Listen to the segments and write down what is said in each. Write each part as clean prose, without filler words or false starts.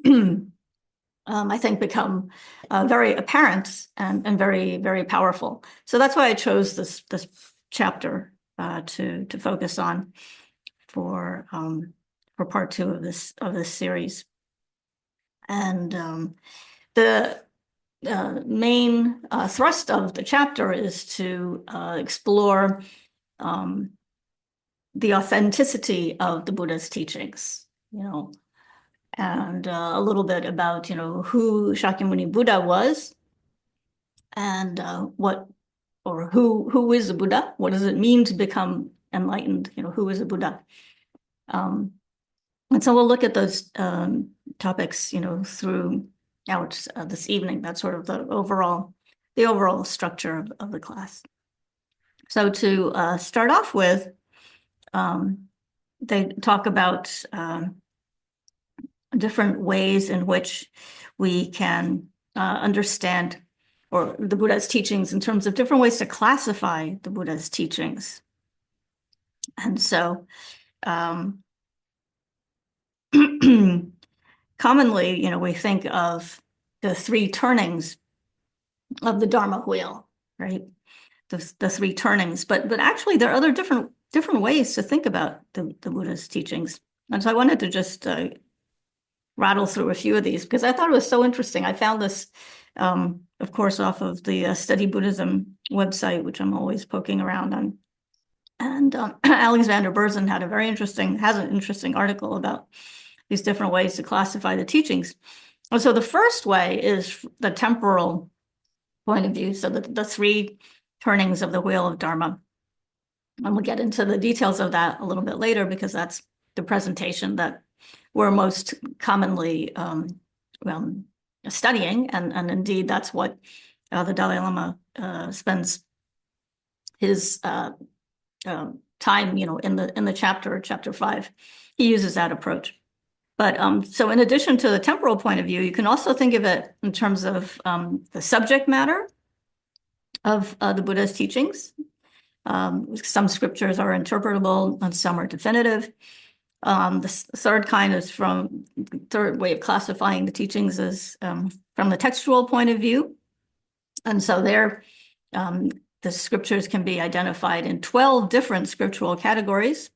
I think become very apparent and very, very powerful. So that's why I chose this chapter to focus on for part two of this series. And the main thrust of the chapter is to explore the authenticity of the Buddha's teachings, and a little bit about, who Shakyamuni Buddha was, and who is a Buddha? What does it mean to become enlightened? Who is a Buddha? And so we'll look at those topics, throughout this evening. That's sort of the overall structure of the class. So to start off with, they talk about different ways in which we can understand or the Buddha's teachings in terms of different ways to classify the Buddha's teachings. And so commonly, we think of the three turnings of the Dharma wheel, right? The three turnings, but actually there are other different ways to think about the Buddha's teachings. And so I wanted to just rattle through a few of these because I thought it was so interesting. I found this, of course, off of the Study Buddhism website, which I'm always poking around on. And Alexander Berzin has an interesting article about these different ways to classify the teachings. And so the first way is the temporal point of view. So the three turnings of the wheel of Dharma. And we'll get into the details of that a little bit later because that's the presentation that we're most commonly studying. And indeed, that's what the Dalai Lama spends his time, in the chapter 5. He uses that approach. But so in addition to the temporal point of view, you can also think of it in terms of the subject matter of the Buddha's teachings. Some scriptures are interpretable and some are definitive. The third way of classifying the teachings is from the textual point of view. And so there, the scriptures can be identified in 12 different scriptural categories.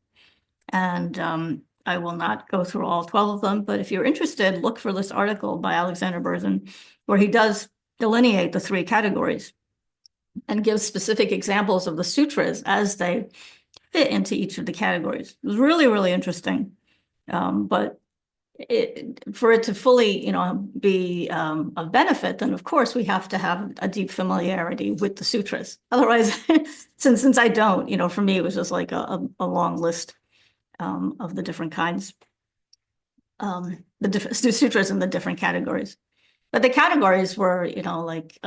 And I will not go through all 12 of them, but if you're interested, look for this article by Alexander Berzin, where he does delineate the three categories and gives specific examples of the sutras as they fit into each of the categories. It was really, really interesting. But for it to fully, be of benefit, then of course we have to have a deep familiarity with the sutras. Otherwise, since I don't, for me, it was just like a long list of the different kinds, the sutras in the different categories. But the categories were, like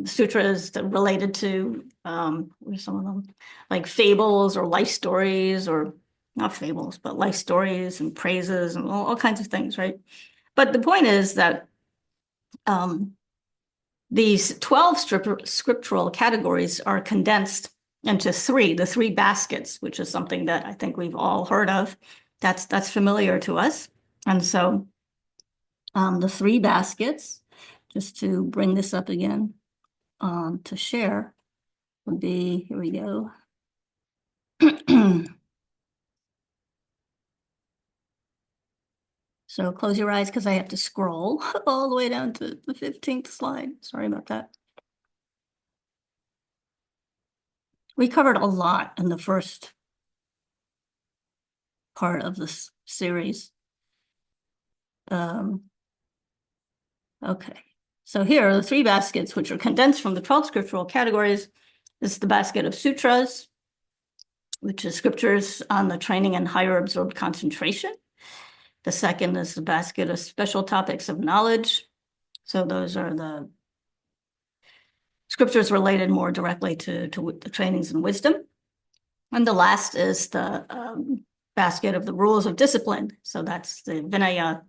sutras that related to, what are some of them? Like fables or life stories, or not fables, but life stories and praises and all kinds of things, right? But the point is that these 12 scriptural categories are condensed into the three baskets, which is something that I think we've all heard of. That's familiar to us. And so the three baskets, just to bring this up again to share, would be, here we go. So close your eyes because I have to scroll all the way down to the 15th slide. Sorry about that. We covered a lot in the first part of this series. Okay, so here are the three baskets, which are condensed from the 12 scriptural categories. This is the basket of sutras, which is scriptures on the training in higher absorbed concentration. The second is the basket of special topics of knowledge. So those are the scriptures related more directly to the trainings in wisdom. And the last is the basket of the rules of discipline. So that's the Vinaya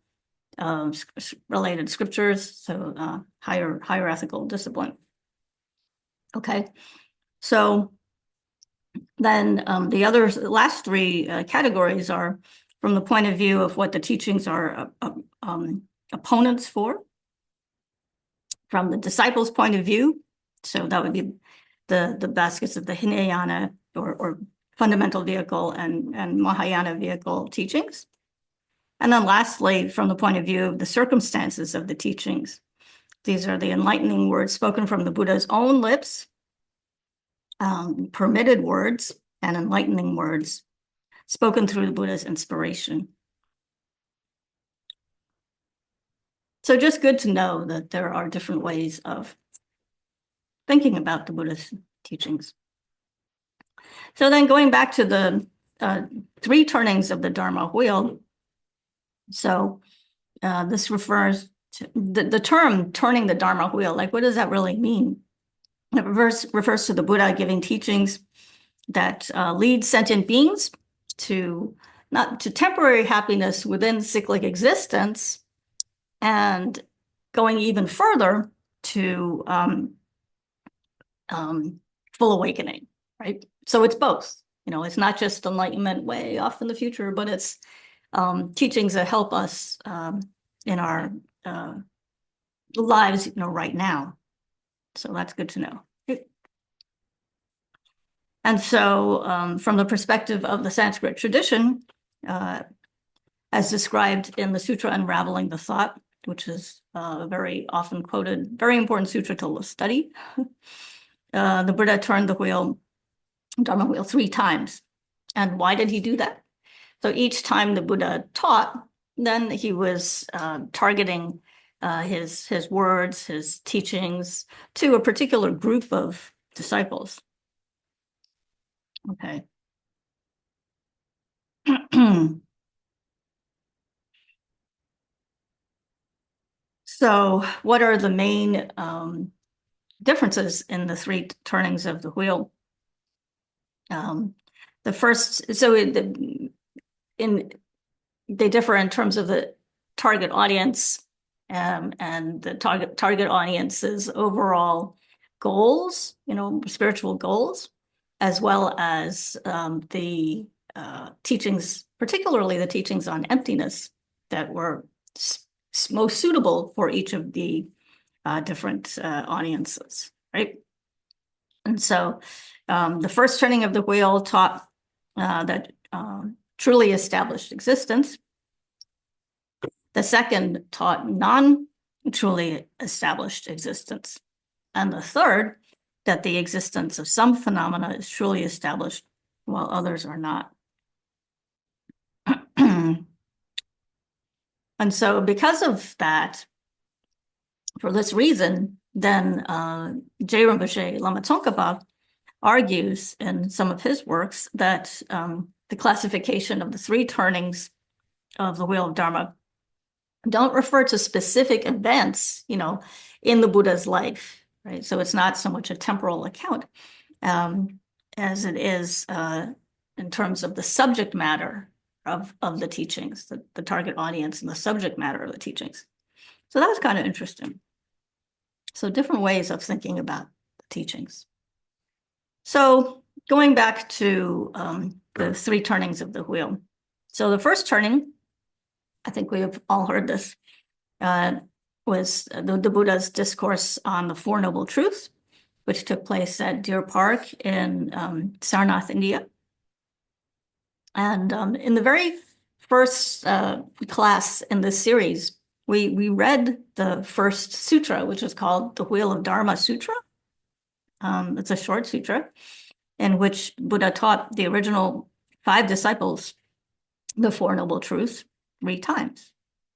related scriptures, so higher ethical discipline. Okay, so then the last three categories are from the point of view of what the teachings are opponents for, from the disciples' point of view. So that would be the baskets of the Hinayana or fundamental vehicle and Mahayana vehicle teachings. And then lastly, from the point of view of the circumstances of the teachings. These are the enlightening words spoken from the Buddha's own lips, permitted words and enlightening words spoken through the Buddha's inspiration. So just good to know that there are different ways of thinking about the Buddha's teachings. So then going back to the 3 turnings of the Dharma wheel. So this refers to the term turning the Dharma wheel. Like, what does that really mean? It refers to the Buddha giving teachings that lead sentient beings to temporary happiness within cyclic existence, and going even further to full awakening, right? So it's both. It's not just enlightenment way off in the future, but it's teachings that help us in our lives, right now. So that's good to know. And so from the perspective of the Sanskrit tradition, as described in the Sutra Unraveling the Thought, which is a very often quoted, very important sutra to study, the Buddha turned the Dharma wheel 3 times. And why did he do that? So each time the Buddha taught, then he was targeting his words, his teachings to a particular group of disciples. Okay. So what are the main differences in the 3 turnings of the wheel? The first, so they differ in terms of the target audience and the target audience's overall goals, spiritual goals, as well as the teachings, particularly the teachings on emptiness, that were most suitable for each of the different audiences, right? And so the first turning of the wheel taught that truly established existence. The second taught non-truly established existence. And the third, that the existence of some phenomena is truly established while others are not. And so because of that, for this reason, then J. Rinpoche Lama Tsongkhapa argues in some of his works that the classification of the 3 turnings of the wheel of Dharma don't refer to specific events, in the Buddha's life, right? So it's not so much a temporal account as it is in terms of the subject matter of the teachings, the target audience and the subject matter of the teachings. So that was kind of interesting. So different ways of thinking about the teachings. So going back to the 3 turnings of the wheel. So the first turning, I think we have all heard this, was the Buddha's discourse on the Four Noble Truths, which took place at Deer Park in Sarnath, India. And in the very first class in this series, we read the first sutra, which is called the Wheel of Dharma Sutra. It's a short sutra in which Buddha taught the original 5 disciples the Four Noble Truths 3 times.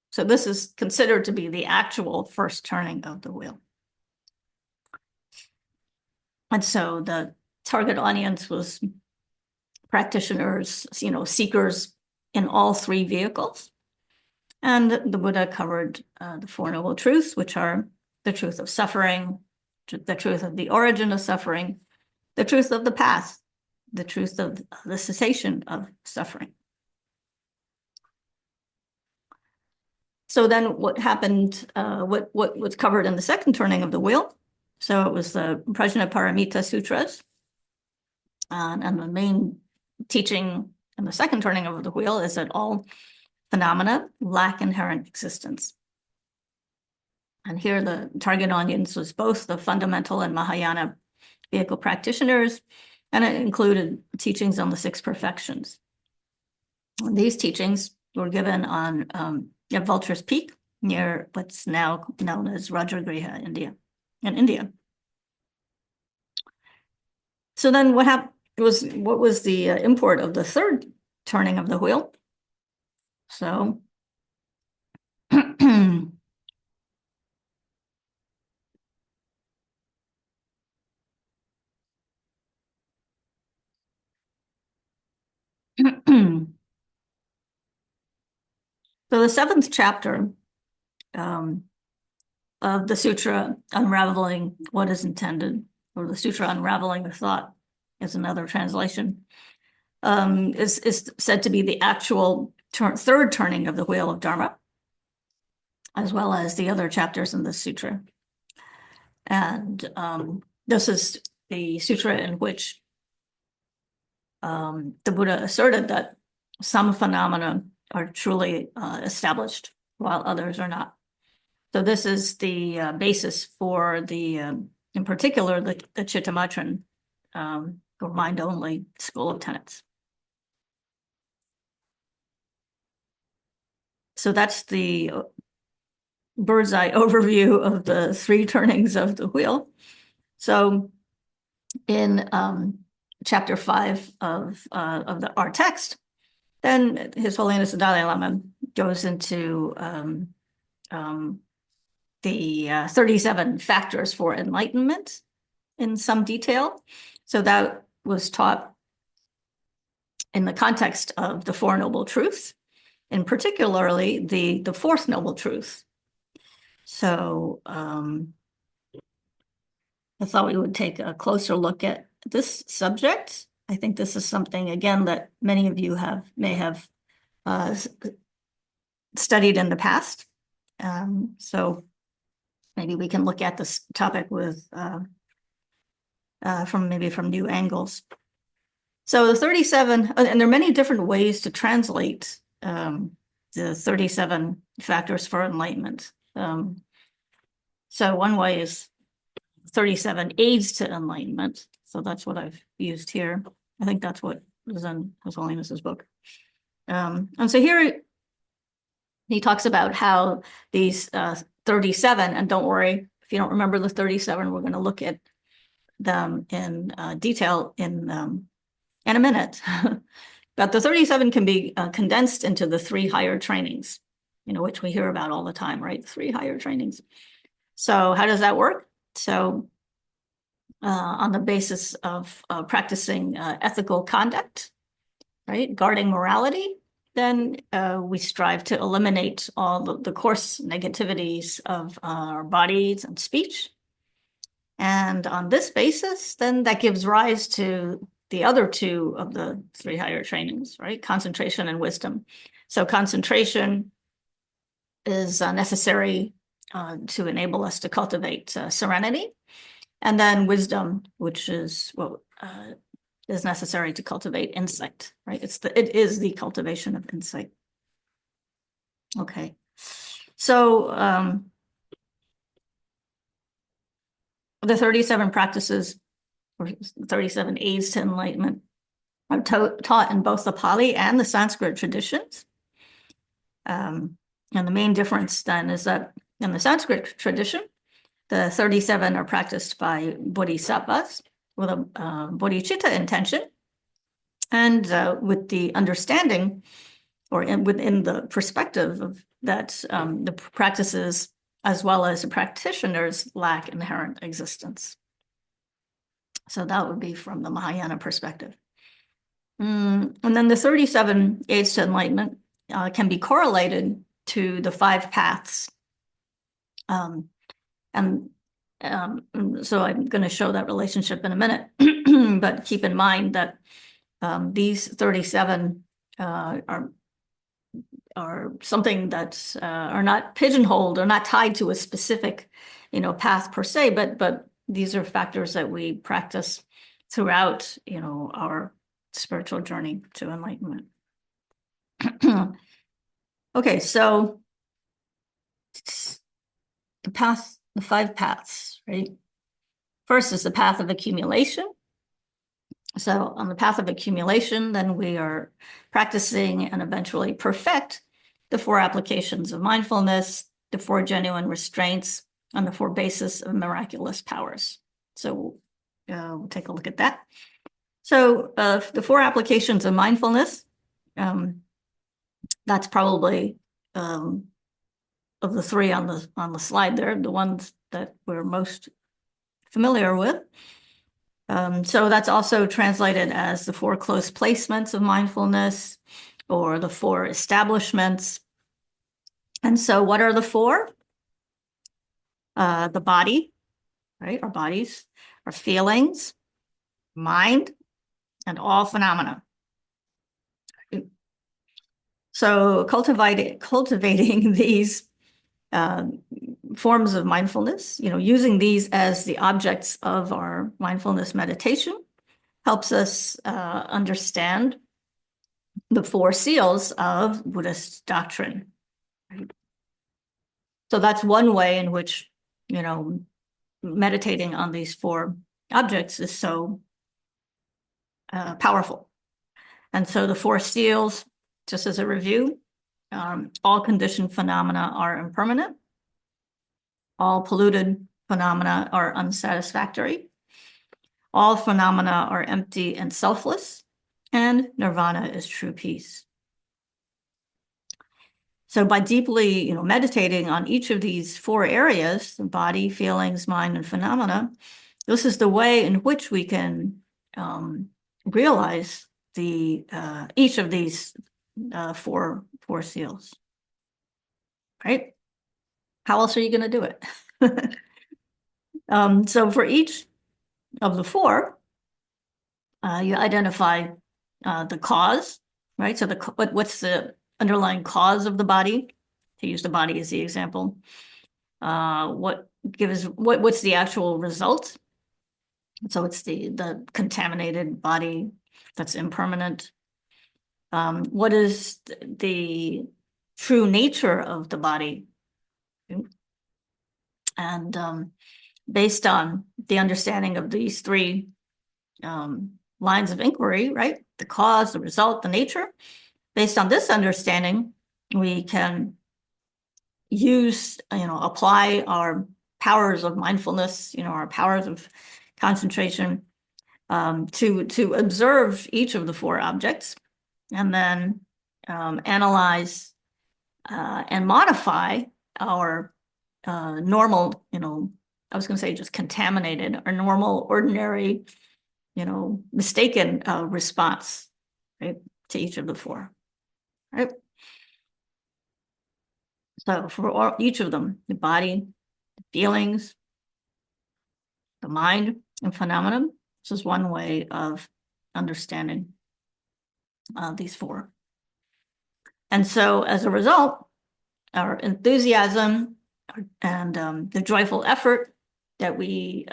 So this is considered to be the actual first turning of the wheel. And so the target audience was practitioners, seekers in all 3 vehicles. And the Buddha covered the Four Noble Truths, which are the truth of suffering, the truth of the origin of suffering, the truth of the path, the truth of the cessation of suffering. So then what happened, what was covered in the second turning of the wheel? So it was the Prajnaparamita Sutras, and the main teaching And the second turning of the wheel is that all phenomena lack inherent existence. And here the target audience was both the fundamental and Mahayana vehicle practitioners, and it included teachings on the six perfections. And these teachings were given on at Vulture's Peak near what's now known as Rajagriha, in India. So then what was the import of the third turning of the wheel? So so the seventh chapter of the sutra Unraveling What is Intended, or the sutra Unraveling the Thought is another translation, is said to be the actual third turning of the wheel of Dharma, as well as the other chapters in the sutra. And this is the sutra in which the Buddha asserted that some phenomena are truly established while others are not. So this is the basis for in particular, the Chittamatrin, or mind-only school of tenets. So that's the bird's eye overview of the three turnings of the wheel. So in chapter 5 of our text, then His Holiness the Dalai Lama goes into the 37 factors for enlightenment in some detail. So that was taught in the context of the Four Noble Truths, and particularly the fourth noble truth. So I thought we would take a closer look at this subject. I think this is something, again, that many of you may have studied in the past. So maybe we can look at this topic with from new angles. So the 37, and there are many different ways to translate the 37 factors for enlightenment. So one way is 37 aids to enlightenment. So that's what I've used here. I think that's what was in His Holiness's book. And so here he talks about how these 37, and don't worry, if you don't remember the 37, we're going to look at them in detail in a minute. But the 37 can be condensed into the 3 higher trainings, which we hear about all the time, right? 3 higher trainings. So how does that work? So on the basis of practicing ethical conduct, right, guarding morality, then we strive to eliminate all the coarse negativities of our bodies and speech. And on this basis, then that gives rise to the other 2 of the 3 higher trainings, right? Concentration and wisdom. So concentration is necessary to enable us to cultivate serenity. And then wisdom, which is what is necessary to cultivate insight, right? It is the cultivation of insight. Okay. So the 37 practices, or 37 aids to enlightenment, are taught in both the Pali and the Sanskrit traditions. And the main difference then is that in the Sanskrit tradition, the 37 are practiced by bodhisattvas with a bodhicitta intention, and with the understanding, or within the perspective of that the practices as well as the practitioners lack inherent existence. So that would be from the Mahayana perspective. And then the 37 aids to enlightenment can be correlated to the 5 paths. So I'm going to show that relationship in a minute, but keep in mind that these 37 are something that are not pigeonholed or not tied to a specific, path per se, but these are factors that we practice throughout, our spiritual journey to enlightenment. Okay, so the 5 paths, right? First is the path of accumulation. So on the path of accumulation, then we are practicing and eventually perfect the 4 applications of mindfulness, the 4 genuine restraints, and the 4 bases of miraculous powers. So we'll take a look at that. So the 4 applications of mindfulness, that's probably of the 3 on the slide there, the ones that we're most familiar with. So that's also translated as the 4 close placements of mindfulness, or the 4 establishments. And so what are the 4? The body, right? Our bodies, our feelings, mind, and all phenomena. So cultivating these forms of mindfulness, using these as the objects of our mindfulness meditation, helps us understand the 4 seals of Buddhist doctrine. Right? So that's one way in which, meditating on these 4 objects is so powerful. And so the 4 seals, just as a review, all conditioned phenomena are impermanent. All polluted phenomena are unsatisfactory. All phenomena are empty and selfless, and nirvana is true peace. So by deeply, meditating on each of these 4 areas, the body, feelings, mind, and phenomena, this is the way in which we can realize each of these four seals. Right? How else are you going to do it? So for each of the 4, you identify the cause, right? So what's the underlying cause of the body? To use the body as the example. What's the actual result? So it's the contaminated body that's impermanent. What is the true nature of the body? And based on the understanding of these 3 lines of inquiry, right? The cause, the result, the nature. Based on this understanding, we can apply our powers of mindfulness, our powers of concentration to observe each of the 4 objects, and then analyze and modify our normal, I was going to say just contaminated, our normal, ordinary, mistaken response, right, to each of the 4, right? So for each of them, the body, the feelings, the mind, and phenomenon, this is one way of understanding these 4. And so as a result, our enthusiasm and the joyful effort that we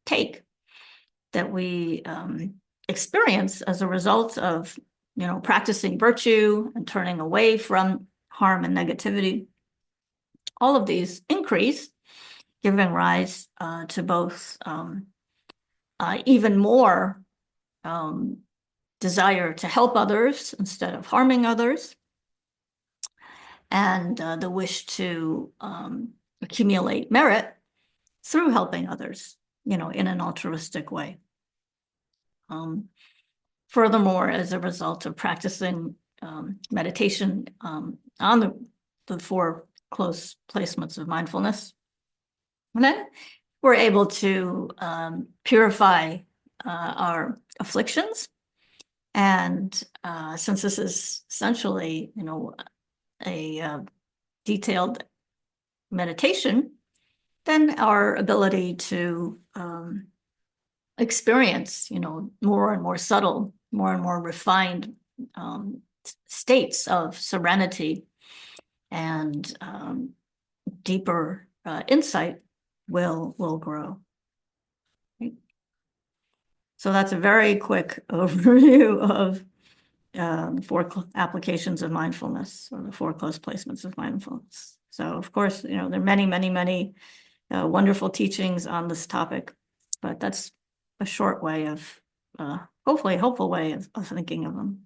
take, that we experience as a result of, practicing virtue and turning away from harm and negativity, all of these increase, giving rise to both even more desire to help others instead of harming others, and the wish to accumulate merit through helping others, in an altruistic way. Furthermore, as a result of practicing meditation on the 4 close placements of mindfulness, and then we're able to purify our afflictions. And since this is essentially, a detailed meditation, then our ability to experience, more and more subtle, more and more refined states of serenity and deeper insight will grow. Right? So that's a very quick overview of the four applications of mindfulness, or the four close placements of mindfulness. So of course, there are many, many, many wonderful teachings on this topic, but that's a short way of, hopefully a helpful way of thinking of them.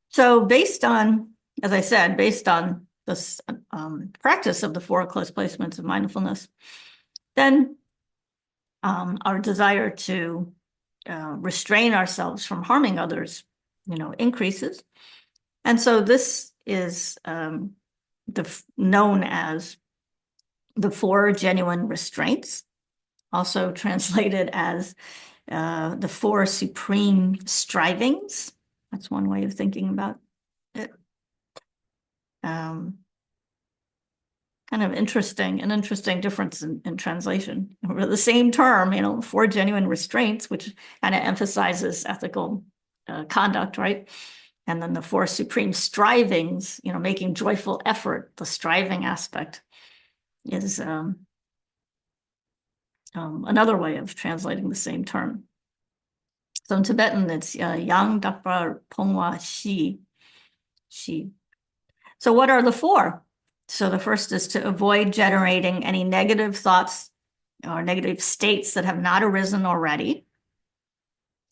So based on, as I said, based on this practice of the four close placements of mindfulness, then our desire to restrain ourselves from harming others, increases. And so this is known as the four genuine restraints, also translated as the four supreme strivings. That's one way of thinking about it. Kind of an interesting difference in translation. The same term, four genuine restraints, which kind of emphasizes ethical conduct, right? And then the four supreme strivings, making joyful effort, the striving aspect is another way of translating the same term. So in Tibetan, it's Yang Dakpa Pongwa Shi. So what are the four? So the first is to avoid generating any negative thoughts or negative states that have not arisen already.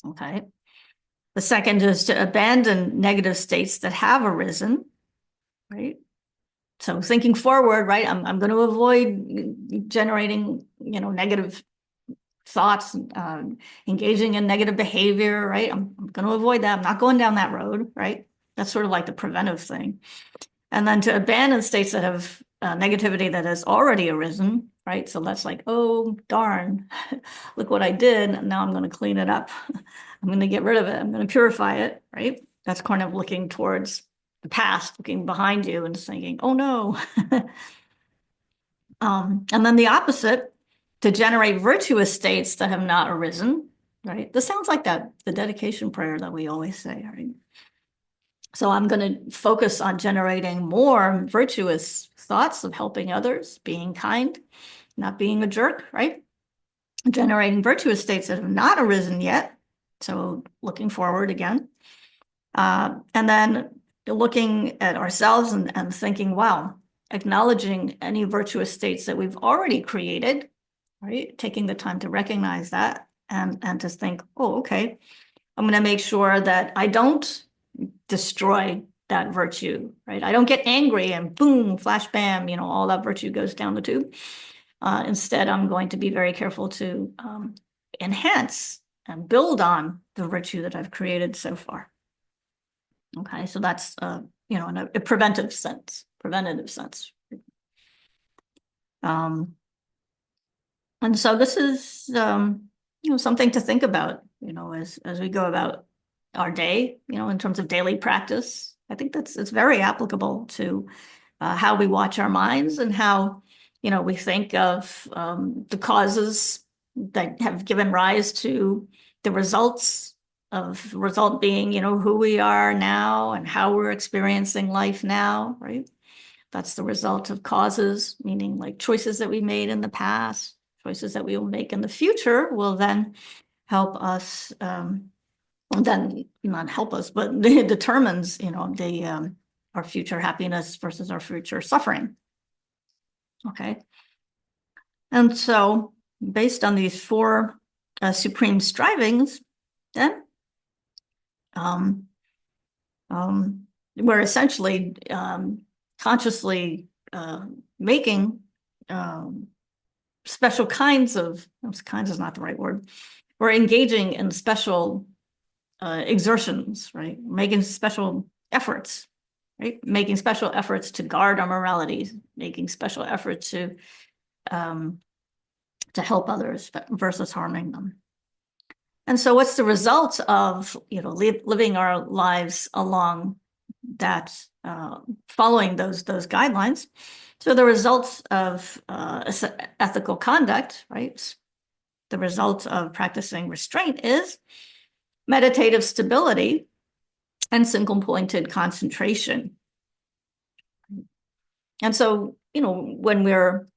Okay. The second is to abandon negative states that have arisen, right? So thinking forward, right? I'm going to avoid generating, negative thoughts, engaging in negative behavior, right? I'm going to avoid that. I'm not going down that road, right? That's sort of like the preventive thing. And then to abandon states that have negativity that has already arisen, right? So that's like, oh, darn, look what I did. And now I'm going to clean it up. I'm going to get rid of it. I'm going to purify it, right? That's kind of looking towards the past, looking behind you and thinking, oh, no. And then the opposite, to generate virtuous states that have not arisen, right? This sounds like the dedication prayer that we always say, right? So I'm going to focus on generating more virtuous thoughts of helping others, being kind, not being a jerk, right? Generating virtuous states that have not arisen yet. So looking forward again. And then looking at ourselves and thinking, wow, acknowledging any virtuous states that we've already created, right? Taking the time to recognize that and to think, oh, okay, I'm going to make sure that I don't destroy that virtue, right? I don't get angry and boom, flash, bam, all that virtue goes down the tube. Instead, I'm going to be very careful to enhance and build on the virtue that I've created so far. Okay, so that's, in a preventative sense. And so this is, something to think about, as we go about our day, in terms of daily practice. I think it's very applicable to how we watch our minds and how, we think of the causes that have given rise to the result being, who we are now and how we're experiencing life now, right? That's the result of causes, meaning like choices that we made in the past, choices that we will make in the future will then help us, then not help us, but it determines, our future happiness versus our future suffering. Okay. And so based on these four supreme strivings, then we're essentially consciously making special kinds of, kinds is not the right word, we're engaging in special exertions, right? Making special efforts, right? Making special efforts to guard our morality, making special efforts to help others versus harming them. And so what's the result of, living our lives along that, following those guidelines? So the results of ethical conduct, right? The result of practicing restraint is meditative stability and single-pointed concentration. And so, when we're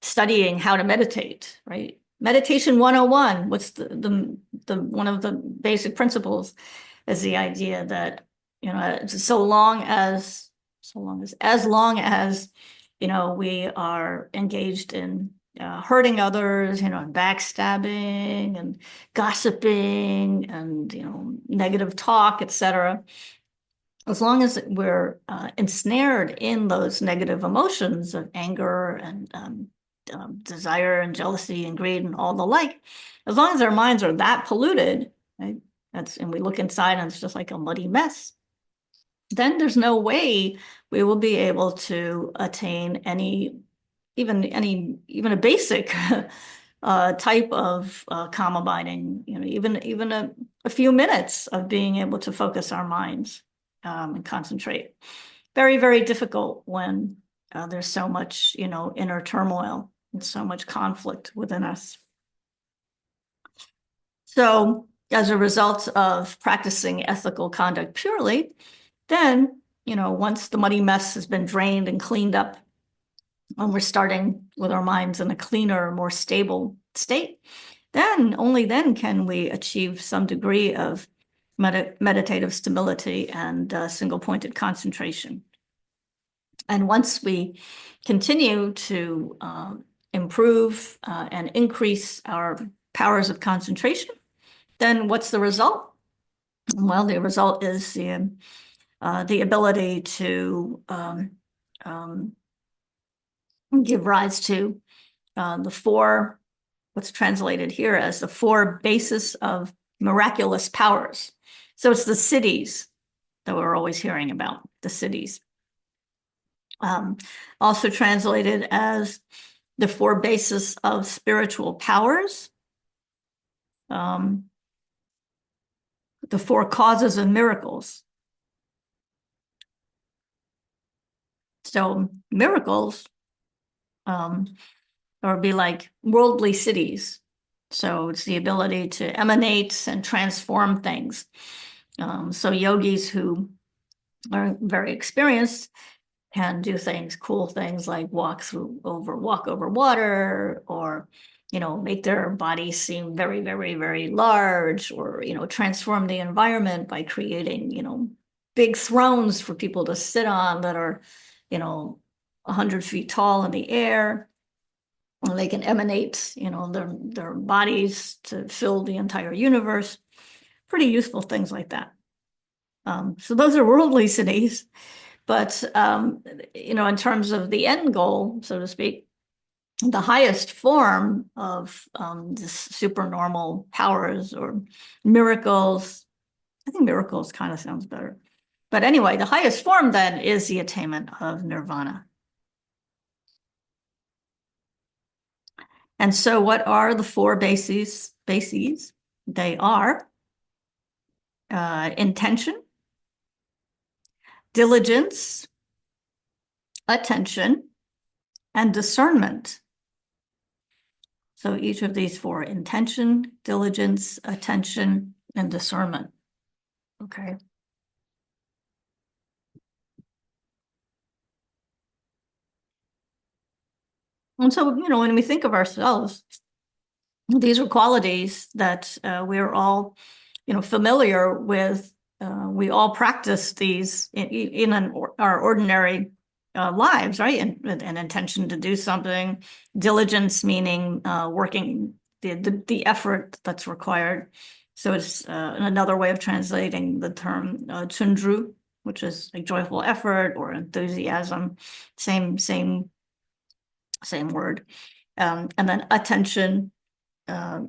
studying how to meditate, right? Meditation 101, what's the one of the basic principles is the idea that, as long as, we are engaged in hurting others, backstabbing and gossiping and, negative talk, etc. As long as we're ensnared in those negative emotions of anger and desire and jealousy and greed and all the like, as long as our minds are that polluted, right? And we look inside and it's just like a muddy mess, then there's no way we will be able to attain even a basic type of calm abiding, even a few minutes of being able to focus our minds and concentrate. Very, very difficult when there's so much, inner turmoil and so much conflict within us. So as a result of practicing ethical conduct purely, then, once the muddy mess has been drained and cleaned up, when we're starting with our minds in a cleaner, more stable state, then only then can we achieve some degree of meditative stability and single-pointed concentration. And once we continue to improve and increase our powers of concentration, then what's the result? Well, the result is the ability to give rise to what's translated here as the 4 bases of miraculous powers. So it's the cities that we're always hearing about, the cities. Also translated as the 4 bases of spiritual powers, the 4 causes of miracles. So miracles or be like worldly cities. So it's the ability to emanate and transform things. So yogis who are very experienced can do cool things like walk over water, or, make their bodies seem very, very, very large, or, transform the environment by creating, big thrones for people to sit on that are, 100 feet tall in the air. They can emanate, their bodies to fill the entire universe. Pretty useful things like that. So those are worldly cities. But, in terms of the end goal, so to speak, the highest form of this supernormal powers or miracles, I think miracles kind of sounds better. But anyway, the highest form then is the attainment of nirvana. And so what are the 4 bases? They are intention, diligence, attention, and discernment. So each of these 4: intention, diligence, attention, and discernment. Okay. And so, when we think of ourselves, these are qualities that we're all, familiar with. We all practice these in our ordinary lives, right? And an intention to do something, diligence meaning working the effort that's required. So it's another way of translating the term Tendrol, which is like joyful effort or enthusiasm. Same word. And then attention,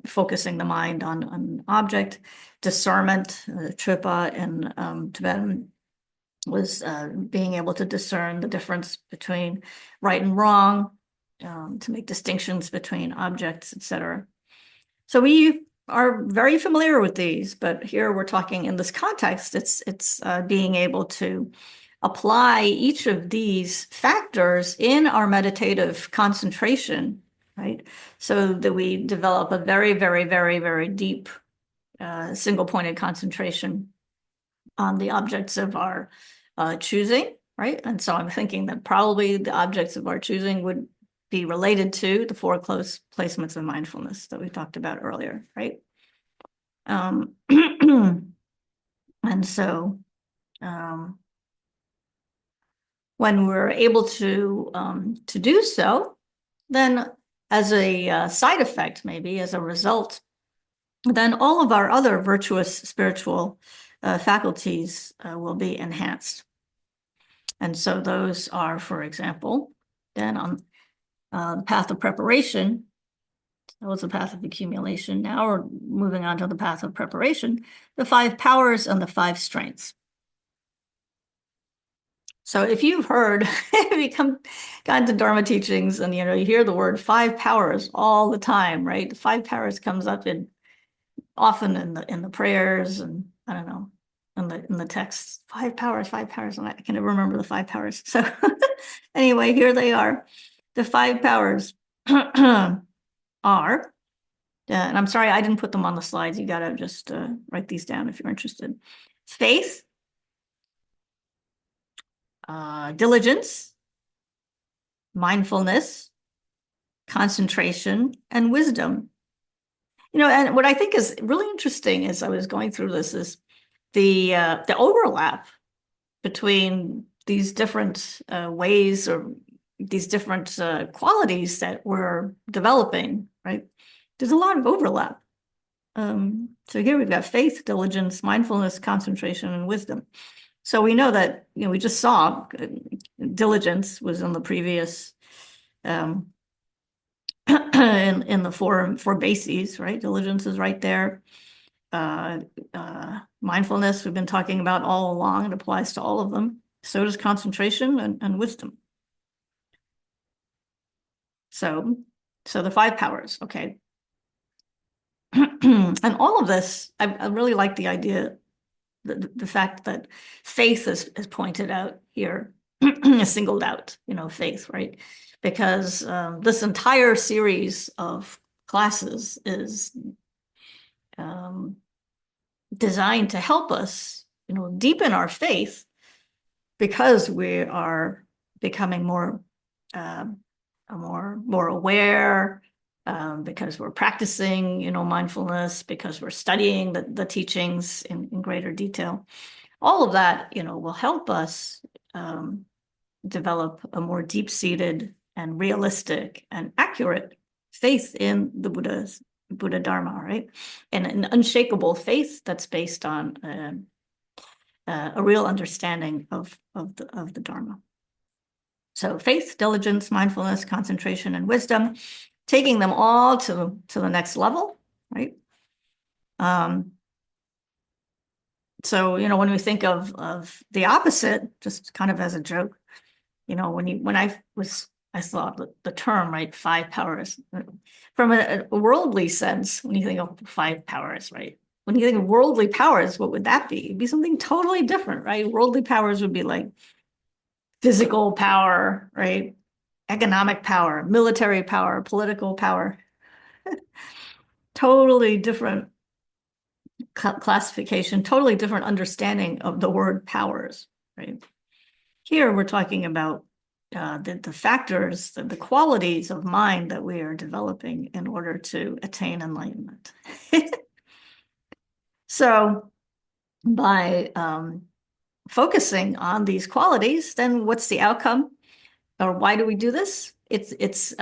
focusing the mind on an object. Discernment, tripa in Tibetan, was being able to discern the difference between right and wrong, to make distinctions between objects, etc. So we are very familiar with these, but here we're talking in this context, it's being able to apply each of these factors in our meditative concentration, right? So that we develop a very, very, very, very deep single-pointed concentration on the objects of our choosing, right? And so I'm thinking that probably the objects of our choosing would be related to the four close placements of mindfulness that we talked about earlier, right? And so when we're able to do so, then as a side effect, maybe as a result, then all of our other virtuous spiritual faculties will be enhanced. And so those are, for example, then on the path of preparation, that was the path of accumulation. Now we're moving on to the path of preparation, the 5 powers and the 5 strengths. So if you've heard, if you got into Dharma teachings and you hear the word 5 powers all the time, right? The 5 powers comes up often in the prayers, and I don't know, in the texts. 5 powers, 5 powers, and I can never remember the 5 powers. So anyway, here they are. The 5 powers are, and I'm sorry I didn't put them on the slides. You got to just write these down if you're interested. Faith, diligence, mindfulness, concentration, and wisdom. And what I think is really interesting as I was going through this is the overlap between these different ways or these different qualities that we're developing, right? There's a lot of overlap. So here we've got faith, diligence, mindfulness, concentration, and wisdom. So we know that, we just saw diligence was in the previous, in the four bases, right? Diligence is right there. Mindfulness, we've been talking about all along. It applies to all of them. So does concentration and wisdom. So the 5 powers, okay. And all of this, I really like the idea, the fact that faith is pointed out here, singled out, faith, right? Because this entire series of classes is designed to help us, deepen our faith, because we are becoming more aware, because we're practicing, mindfulness, because we're studying the teachings in greater detail. All of that, will help us develop a more deep-seated and realistic and accurate faith in the Buddha Dharma, right? And an unshakable faith that's based on a real understanding of the Dharma. So faith, diligence, mindfulness, concentration, and wisdom, taking them all to the next level, right? So, when we think of the opposite, just kind of as a joke, when I thought the term, right, 5 powers, from a worldly sense, when you think of 5 powers, right? When you think of worldly powers, what would that be? It'd be something totally different, right? Worldly powers would be like physical power, right? Economic power, military power, political power. Totally different classification, totally different understanding of the word powers, right? Here we're talking about the factors, the qualities of mind that we are developing in order to attain enlightenment. So by focusing on these qualities, then what's the outcome? Or why do we do this? It's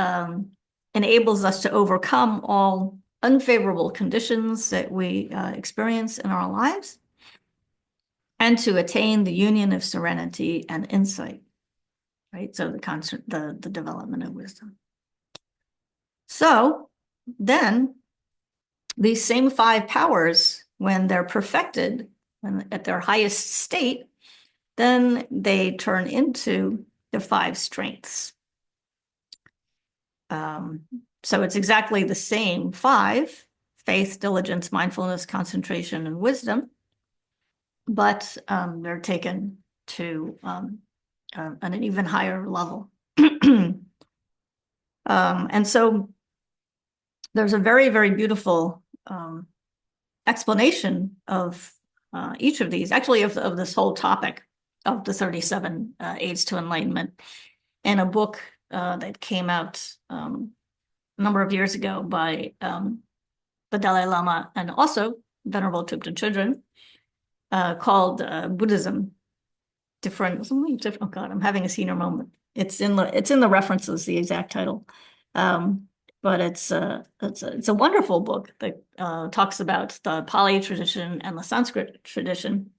enables us to overcome all unfavorable conditions that we experience in our lives, and to attain the union of serenity and insight, right? So the development of wisdom. So then these same 5 powers, when they're perfected, when at their highest state, then they turn into the 5 strengths. So it's exactly the same 5: faith, diligence, mindfulness, concentration, and wisdom, but they're taken to an even higher level. And so there's a very, very beautiful explanation of each of these, actually of this whole topic of the 37 aids to enlightenment, in a book that came out a number of years ago by the Dalai Lama and also Venerable Thupten Chodron, called Buddhism. Different. Oh God, I'm having a senior moment. It's in the references, the exact title. But it's a wonderful book that talks about the Pali tradition and the Sanskrit tradition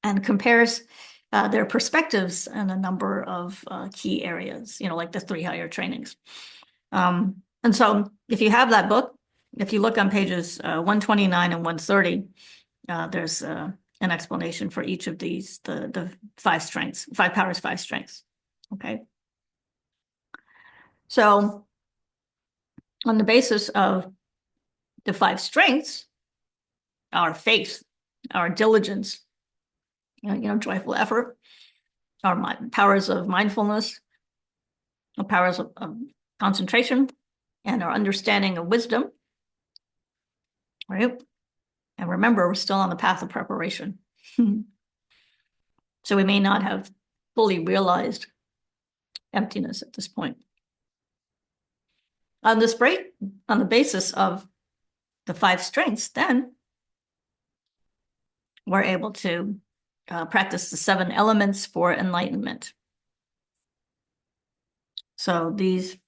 and compares their perspectives in a number of key areas, like the 3 higher trainings. And so if you have that book, if you look on pages 129 and 130, there's an explanation for each of these, the 5 strengths, 5 powers, 5 strengths. Okay. So on the basis of the 5 strengths, our faith, our diligence, joyful effort, our powers of mindfulness, the powers of concentration, and our understanding of wisdom, right? And remember, we're still on the path of preparation. So we may not have fully realized emptiness at this point. On the basis of the 5 strengths, then we're able to practice the 7 elements for enlightenment. So these,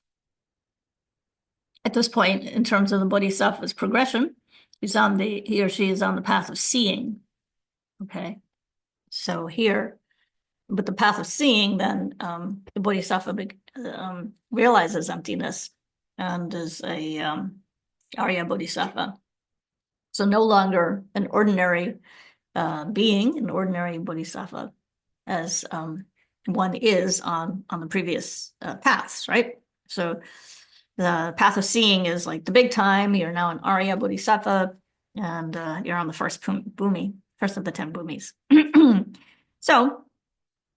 at this point, in terms of the bodhisattva's progression, he or she is on the path of seeing. Okay. So here, with the path of seeing, then the bodhisattva realizes emptiness and is a Arya bodhisattva. So no longer an ordinary being, an ordinary bodhisattva, as one is on the previous paths, right? So the path of seeing is like the big time. You're now an Arya bodhisattva, and you're on the first bhumi, first of the 10 bhumis. So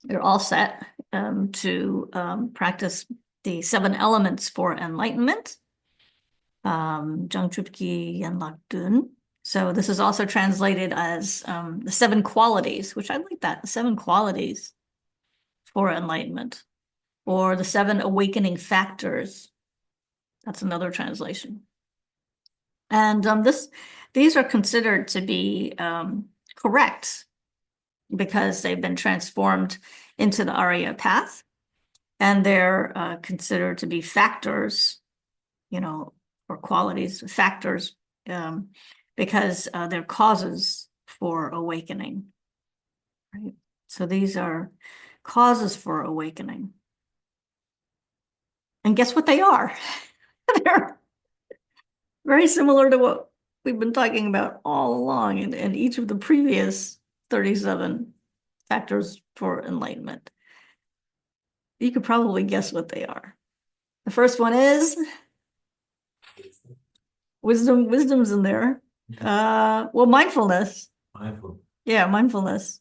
you're all set to practice the 7 elements for enlightenment. Jangtrupki Yanlakdun. So this is also translated as the 7 qualities, which I like that, the 7 qualities for enlightenment, or the 7 awakening factors. That's another translation. And these are considered to be correct because they've been transformed into the Arya path, and they're considered to be factors, or qualities, factors, because they're causes for awakening, right? So these are causes for awakening. And guess what they are? They're very similar to what we've been talking about all along in each of the previous 37 factors for enlightenment. You could probably guess what they are. The first one is wisdom. Wisdom's in there. Well, mindfulness. Yeah, mindfulness.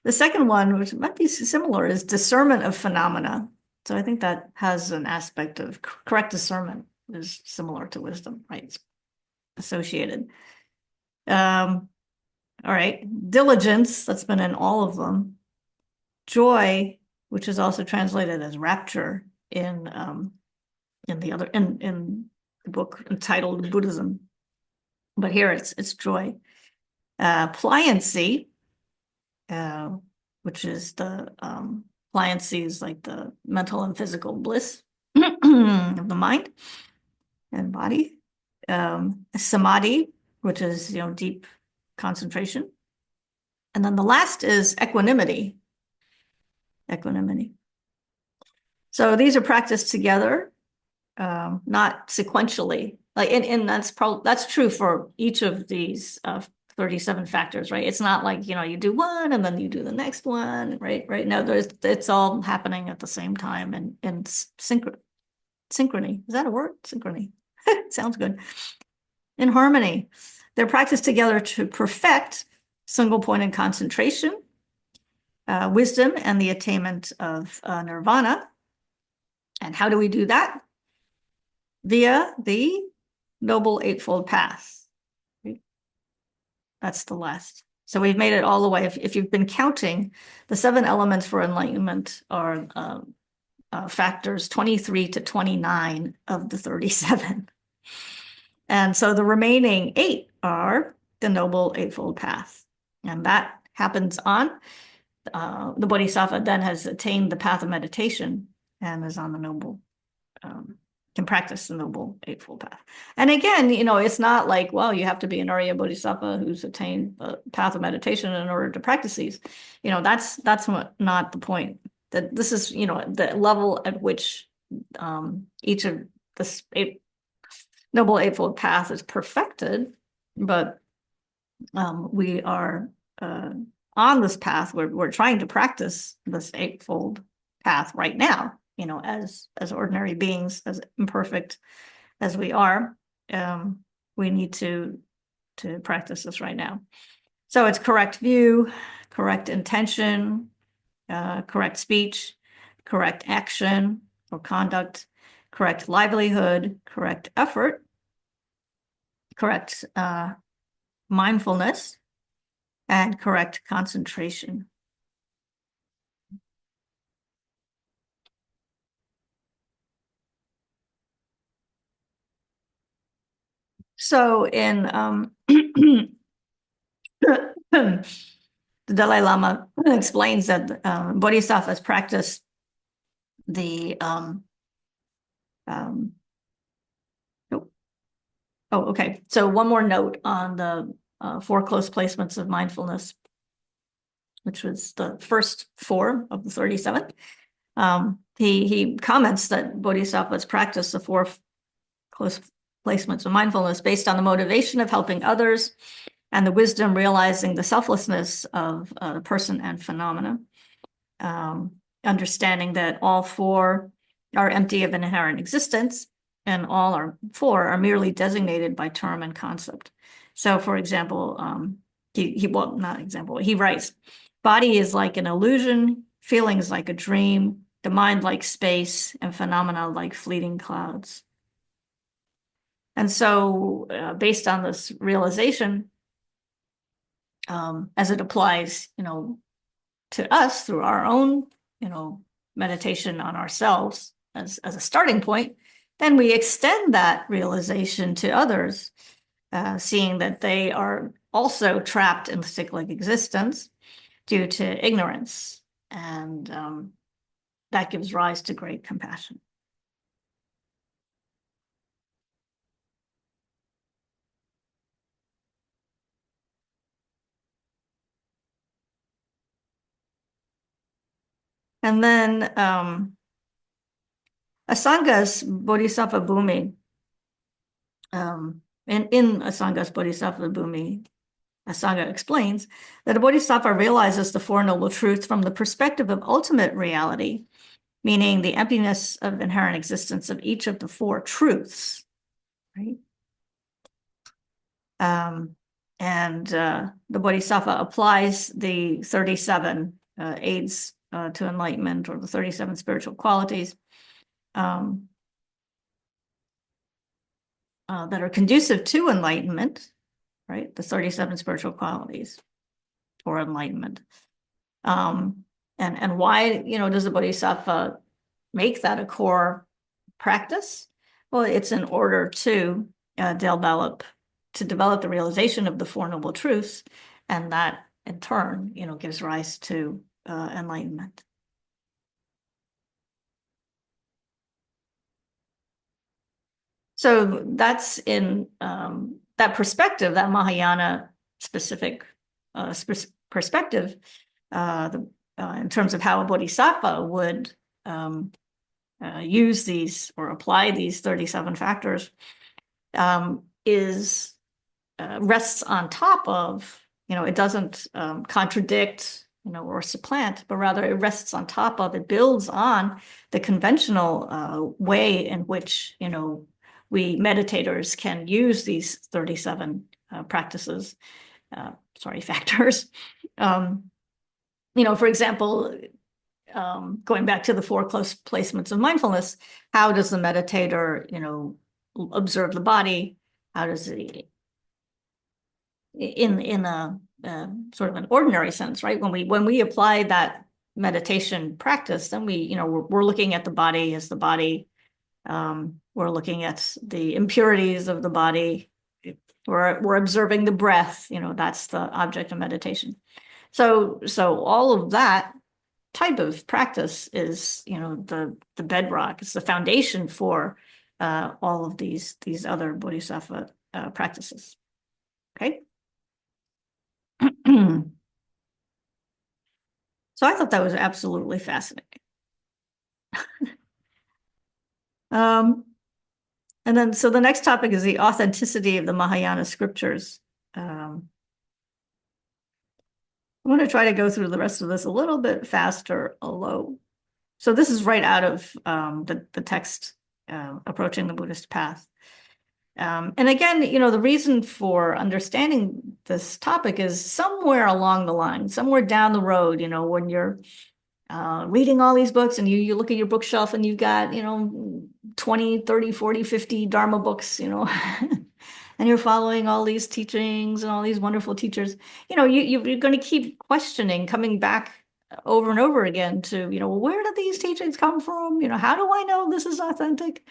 The second one, which might be similar, is discernment of phenomena. So I think that has an aspect of correct discernment is similar to wisdom, right? It's associated. All right. Diligence, that's been in all of them. Joy, which is also translated as rapture in the book entitled Buddhism. But here it's joy. Pliancy, which is pliancy is like the mental and physical bliss of the mind and body. Samadhi, which is deep concentration. And then the last is equanimity. Equanimity. So these are practiced together, not sequentially. And that's true for each of these 37 factors, right? It's not like you do one and then you do the next one, right? Right now, it's all happening at the same time and in synchrony. Is that a word? Synchrony. Sounds good. In harmony, they're practiced together to perfect single-pointed concentration, wisdom, and the attainment of nirvana. And how do we do that? Via the Noble Eightfold Path. That's the last. So we've made it all the way. If you've been counting, the 7 elements for enlightenment are factors 23 to 29 of the 37. And so the remaining 8 are the Noble Eightfold Path. And that happens on the Bodhisattva then has attained the path of meditation and is on the Noble, can practice the Noble Eightfold Path. And again, it's not like, well, you have to be an Arya Bodhisattva who's attained the path of meditation in order to practice these. That's not the point. That this is, the level at which each of the Noble Eightfold Path is perfected, but we are on this path. We're trying to practice this Eightfold Path right now. As ordinary beings, as imperfect as we are, we need to practice this right now. So it's correct view, correct intention, correct speech, correct action or conduct, correct livelihood, correct effort, correct mindfulness, and correct concentration. So in the Dalai Lama explains that bodhisattvas practice the okay. So one more note on the 4 close placements of mindfulness, which was the first 4 of the 37. He comments that bodhisattvas practice the 4 close placements of mindfulness based on the motivation of helping others and the wisdom realizing the selflessness of the person and phenomena, understanding that all 4 are empty of an inherent existence and all 4 are merely designated by term and concept. So, for example, he writes, body is like an illusion, feelings like a dream, the mind like space, and phenomena like fleeting clouds. And so, based on this realization, as it applies, to us through our own, meditation on ourselves as a starting point, then we extend that realization to others, seeing that they are also trapped in cyclic existence due to ignorance. And that gives rise to great compassion. And then Asanga's Bodhisattva Bhumi, in Asanga's Bodhisattva Bhumi, Asanga explains that a bodhisattva realizes the 4 noble truths from the perspective of ultimate reality, meaning the emptiness of inherent existence of each of the 4 truths, right? And the bodhisattva applies the 37 aids to enlightenment, or the 37 spiritual qualities that are conducive to enlightenment, right? The 37 spiritual qualities for enlightenment. And why, does the bodhisattva make that a core practice? Well, it's in order to develop the realization of the 4 noble truths, and that in turn, gives rise to enlightenment. So that's in that perspective, that Mahayana specific perspective, in terms of how a bodhisattva would use these or apply these 37 factors, rests on top of, it doesn't contradict, or supplant, but rather it rests on top of, it builds on the conventional way in which, we meditators can use these 37 factors. For example, going back to the 4 close placements of mindfulness, how does the meditator, observe the body? How does he, in a sort of an ordinary sense, right? When we apply that meditation practice, then we're looking at the body as the body. We're looking at the impurities of the body. We're observing the breath. That's the object of meditation. So all of that type of practice is, the bedrock. It's the foundation for all of these other bodhisattva practices. Okay. So I thought that was absolutely fascinating. And then, so the next topic is the authenticity of the Mahayana scriptures. I'm going to try to go through the rest of this a little bit faster, although, so this is right out of the text, Approaching the Buddhist Path. And again, the reason for understanding this topic is somewhere along the line, somewhere down the road, when you're reading all these books and you look at your bookshelf and you've got, 20, 30, 40, 50 Dharma books, and you're following all these teachings and all these wonderful teachers, you're going to keep questioning, coming back over and over again to, well, where did these teachings come from? How do I know this is authentic?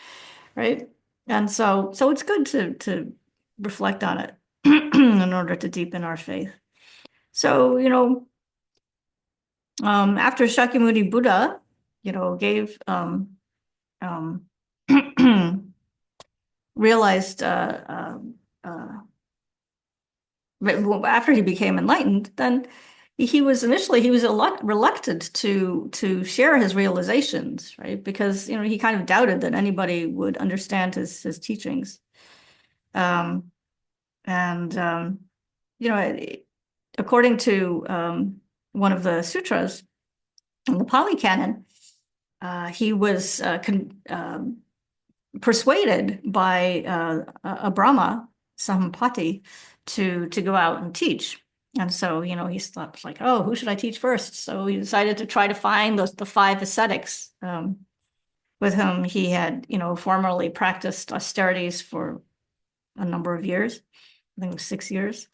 Right. And so it's good to reflect on it in order to deepen our faith. So, after Shakyamuni Buddha, gave realized after he became enlightened, then he was reluctant to share his realizations, right? Because he kind of doubted that anybody would understand his teachings, and according to one of the sutras in the Pali Canon, he was persuaded by a Brahma, Sahampati, to go out and teach. And so, he thought, like, oh, who should I teach first? So he decided to try to find the 5 ascetics with whom he had, formerly practiced austerities for a number of years. I think it was 6 years.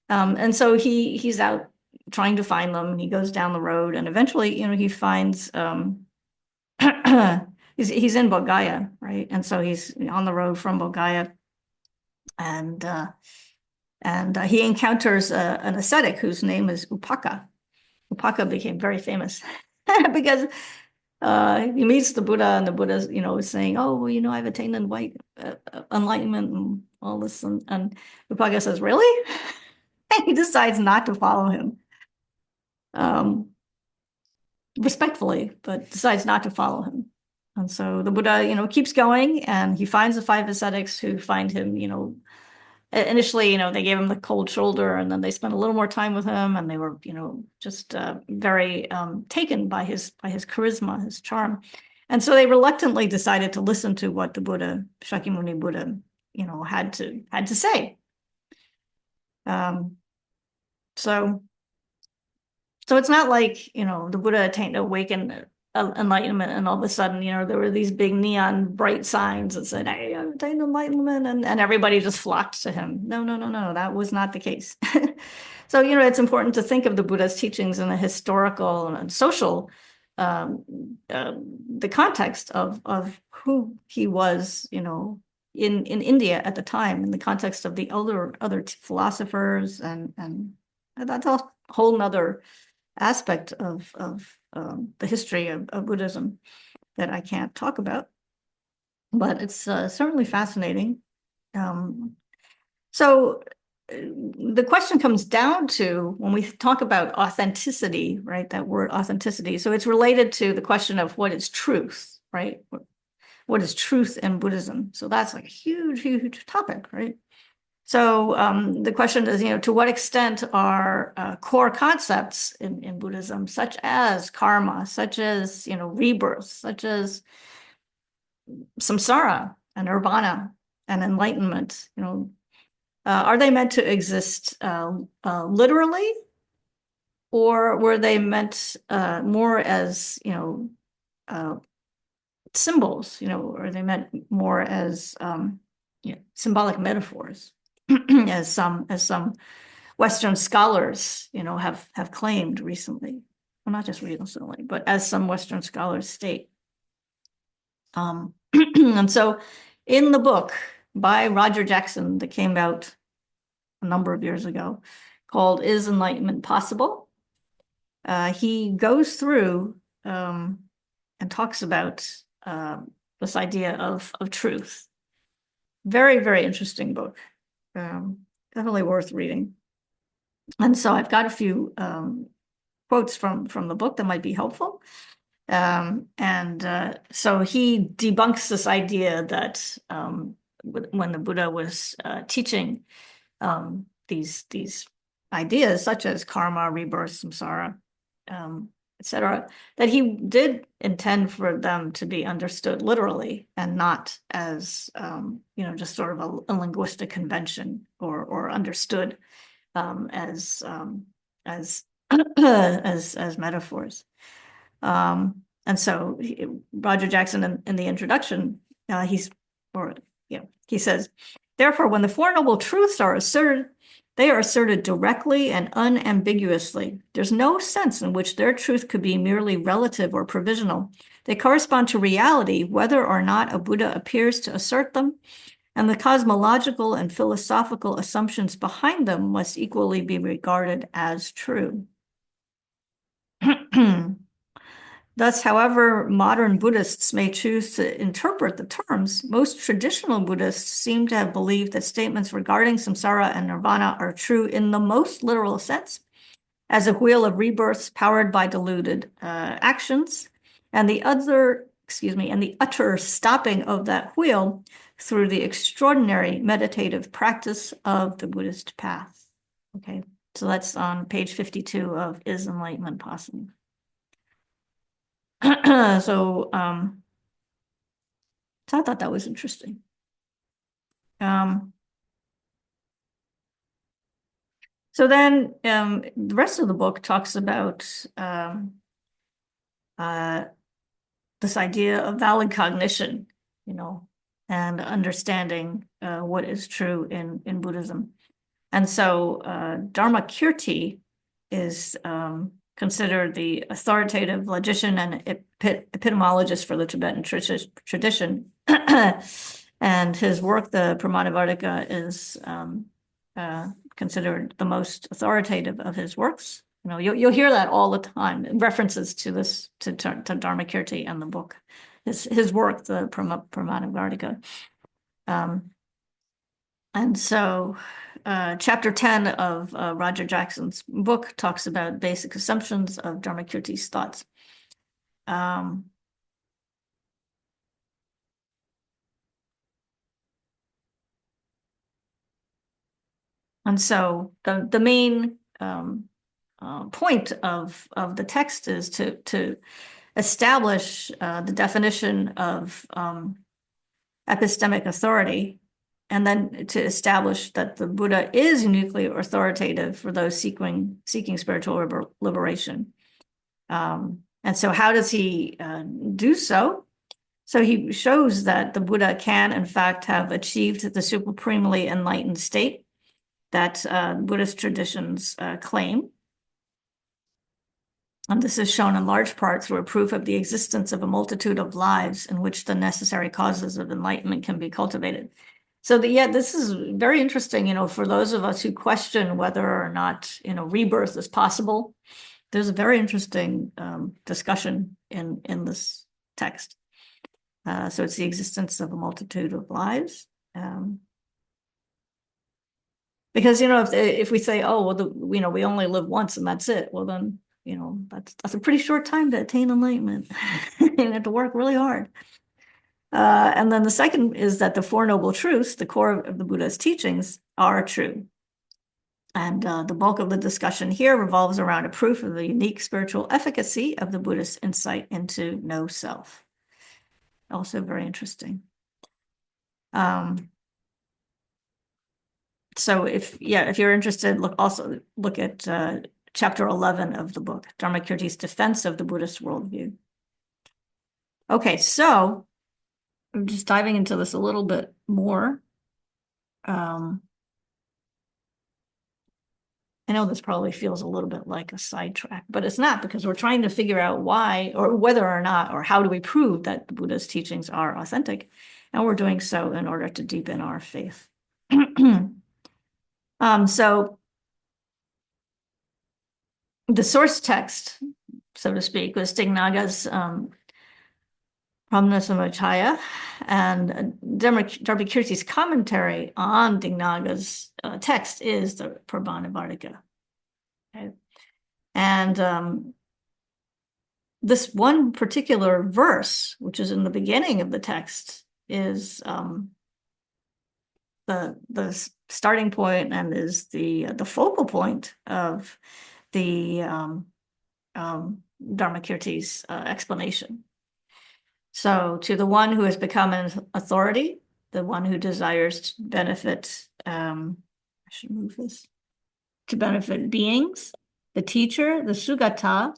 And so he's out trying to find them, and he goes down the road, and eventually, he finds he's in Bodh Gaya, right? And so he's on the road from Bodh Gaya, and he encounters an ascetic whose name is Upaka. Upaka became very famous because he meets the Buddha, and the Buddha, is saying, "Oh, well, I've attained enlightenment and all this," and Upaka says, "Really?" And he decides not to follow him, respectfully, but decides not to follow him. And so the Buddha, keeps going, and he finds the 5 ascetics who find him, initially, they gave him the cold shoulder, and then they spent a little more time with him, and they were, just very taken by his charisma, his charm. And so they reluctantly decided to listen to what the Buddha, Shakyamuni Buddha, had to say. So it's not like, the Buddha attained awakened enlightenment, and all of a sudden, there were these big neon bright signs that said, "Hey, I've attained enlightenment," and everybody just flocked to him. No, that was not the case. So, it's important to think of the Buddha's teachings in a historical and social, the context of who he was, in India at the time, in the context of the other philosophers, and that's a whole nother aspect of the history of Buddhism that I can't talk about, but it's certainly fascinating. So the question comes down to, when we talk about authenticity, right, that word authenticity, so it's related to the question of what is truth, right? What is truth in Buddhism? So that's like a huge, huge topic, right? So the question is, to what extent are core concepts in Buddhism, such as karma, such as, rebirth, such as samsara and nirvana and enlightenment, are they meant to exist literally, or were they meant more as, symbols, or they meant more as symbolic metaphors? as some Western scholars, have claimed recently. well, not just recently, but as some Western scholars state. And so in the book by Roger Jackson that came out a number of years ago called Is Enlightenment Possible? He goes through and talks about this idea of truth. Very, very interesting book. Definitely worth reading. And so I've got a few quotes from the book that might be helpful. So he debunks this idea that when the Buddha was teaching these ideas such as karma, rebirth, samsara, etc., that he did intend for them to be understood literally and not as just sort of a linguistic convention or understood as as metaphors. And so Roger Jackson in the introduction, he says, therefore, when the Four Noble Truths are asserted, they are asserted directly and unambiguously. There's no sense in which their truth could be merely relative or provisional. They correspond to reality, whether or not a Buddha appears to assert them, and the cosmological and philosophical assumptions behind them must equally be regarded as true. Thus, however modern Buddhists may choose to interpret the terms, most traditional Buddhists seem to have believed that statements regarding samsara and nirvana are true in the most literal sense, as a wheel of rebirths powered by deluded actions, and the utter stopping of that wheel through the extraordinary meditative practice of the Buddhist path. Okay, so that's on page 52 of Is Enlightenment Possible? So I thought that was interesting. So then the rest of the book talks about this idea of valid cognition, and understanding what is true in Buddhism. And so Dharma Kirti is considered the authoritative logician and epistemologist for the Tibetan tradition. And his work, the Pramanavartika, is considered the most authoritative of his works. You'll hear that all the time, references to this, to Dharma Kirti and the book, his work, the Pramanavartika. And so chapter 10 of Roger Jackson's book talks about basic assumptions of Dharmakirti's thoughts. And so the main point of the text is to establish the definition of epistemic authority, and then to establish that the Buddha is uniquely authoritative for those seeking spiritual liberation. And so how does he do so? So he shows that the Buddha can, in fact, have achieved the supremely enlightened state that Buddhist traditions claim. And this is shown in large part through a proof of the existence of a multitude of lives in which the necessary causes of enlightenment can be cultivated. So this is very interesting, for those of us who question whether or not, rebirth is possible. There's a very interesting discussion in this text. So it's the existence of a multitude of lives. Because, if we say, oh, well, we only live once and that's it, well, then, that's a pretty short time to attain enlightenment. You have to work really hard. And then the second is that the Four Noble Truths, the core of the Buddha's teachings, are true. And the bulk of the discussion here revolves around a proof of the unique spiritual efficacy of the Buddhist insight into no self. Also very interesting. So if you're interested, look at chapter 11 of the book, Dharmakirti's Defense of the Buddhist Worldview. Okay, so I'm just diving into this a little bit more. I know this probably feels a little bit like a sidetrack, but it's not, because we're trying to figure out why, or whether or not, or how do we prove that the Buddha's teachings are authentic. And we're doing so in order to deepen our faith. So the source text, so to speak, was Dignaga's Brahmanasamachaya, and Dharmakirti's commentary on Dignaga's text is the Prabhanavartika. Okay? And this one particular verse, which is in the beginning of the text, is the starting point and is the focal point of the Dharmakirti's explanation. So, to the one who has become an authority, the one who desires to benefit, I should move this, to benefit beings, the teacher, the Sugata,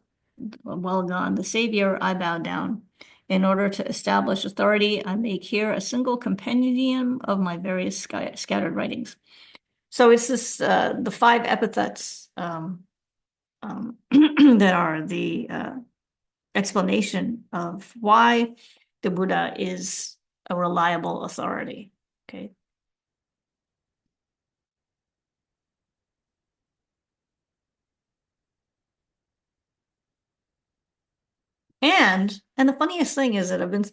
well gone, the savior, I bow down. In order to establish authority, I make here a single compendium of my various scattered writings. So it's this, the 5 epithets that are the explanation of why the Buddha is a reliable authority. Okay. And the funniest thing is that I've been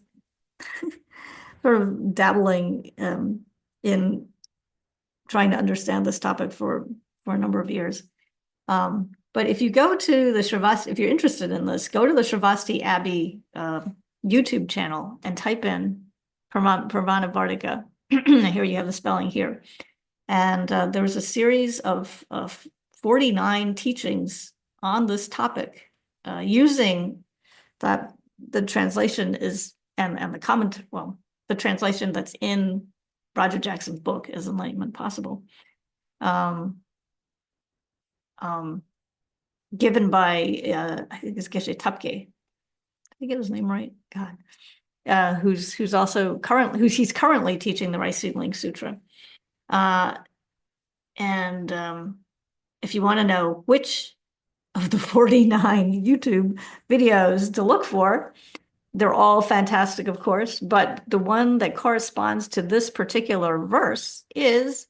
sort of dabbling in trying to understand this topic for a number of years. But if you go to the Shravasti, if you're interested in this, go to the Shravasti Abbey YouTube channel and type in Prabhanavartika. Here you have the spelling here. And there was a series of 49 teachings on this topic using that the translation is, and the comment, well, the translation that's in Roger Jackson's book, Is Enlightenment Possible? Given by I think it's Geshe Tupke. Did I get his name right? God. Who's he's currently teaching the Rice Seedling Sutra. And if you want to know which of the 49 YouTube videos to look for, they're all fantastic, of course, but the one that corresponds to this particular verse is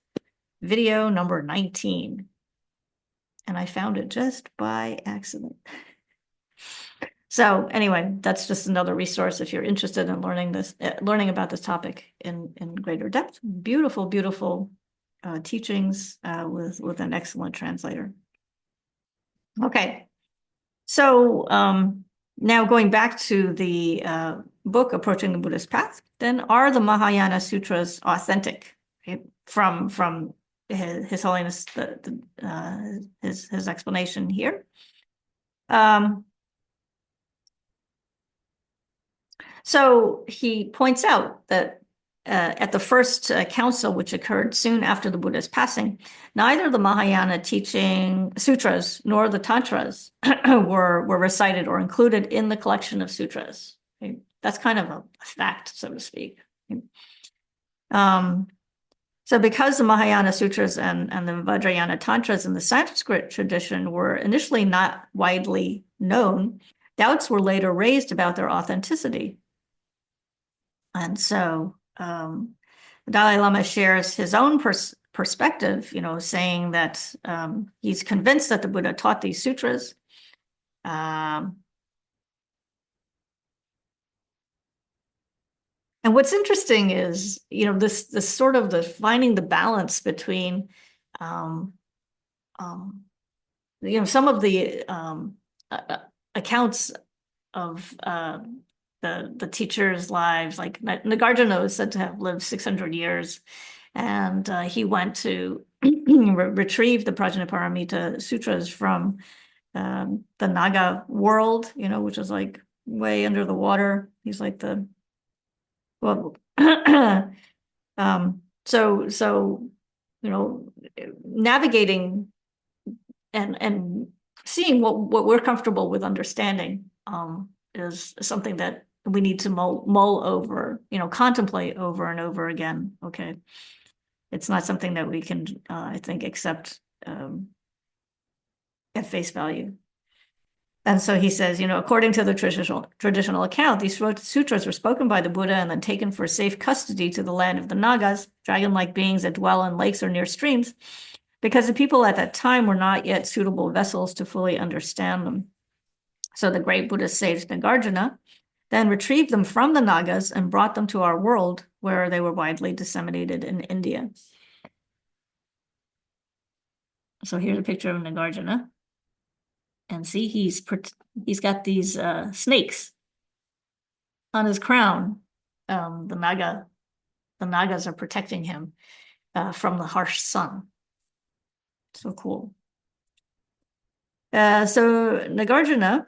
video number 19. And I found it just by accident. So anyway, that's just another resource if you're interested in learning about this topic in greater depth. Beautiful, beautiful teachings with an excellent translator. Okay, so now going back to the book Approaching the Buddhist Path, then are the Mahayana Sutras authentic? Okay? From His Holiness, his explanation here. So he points out that at the first council, which occurred soon after the Buddha's passing, neither the Mahayana teaching sutras nor the tantras were recited or included in the collection of sutras. Okay? That's kind of a fact, so to speak. Okay? So because the Mahayana Sutras and the Vajrayana Tantras in the Sanskrit tradition were initially not widely known, doubts were later raised about their authenticity. And so the Dalai Lama shares his own perspective, saying that he's convinced that the Buddha taught these sutras. And what's interesting is, this sort of the finding the balance between, some of the accounts of the teachers' lives, like Nagarjuna is said to have lived 600 years, and he went to retrieve the Prajnaparamita sutras from the Naga world, which is like way under the water. He's like well, so navigating and seeing what we're comfortable with understanding is something that we need to mull over, contemplate over and over again. Okay, it's not something that we can, I think, accept at face value. And so he says, according to the traditional account, these sutras were spoken by the Buddha and then taken for safe custody to the land of the Nagas, dragon-like beings that dwell in lakes or near streams, because the people at that time were not yet suitable vessels to fully understand them. So the great Buddhist sage Nagarjuna then retrieved them from the Nagas and brought them to our world, where they were widely disseminated in India. So here's a picture of Nagarjuna. And see, he's got these snakes on his crown. The Nagas are protecting him from the harsh sun. So cool. So Nagarjuna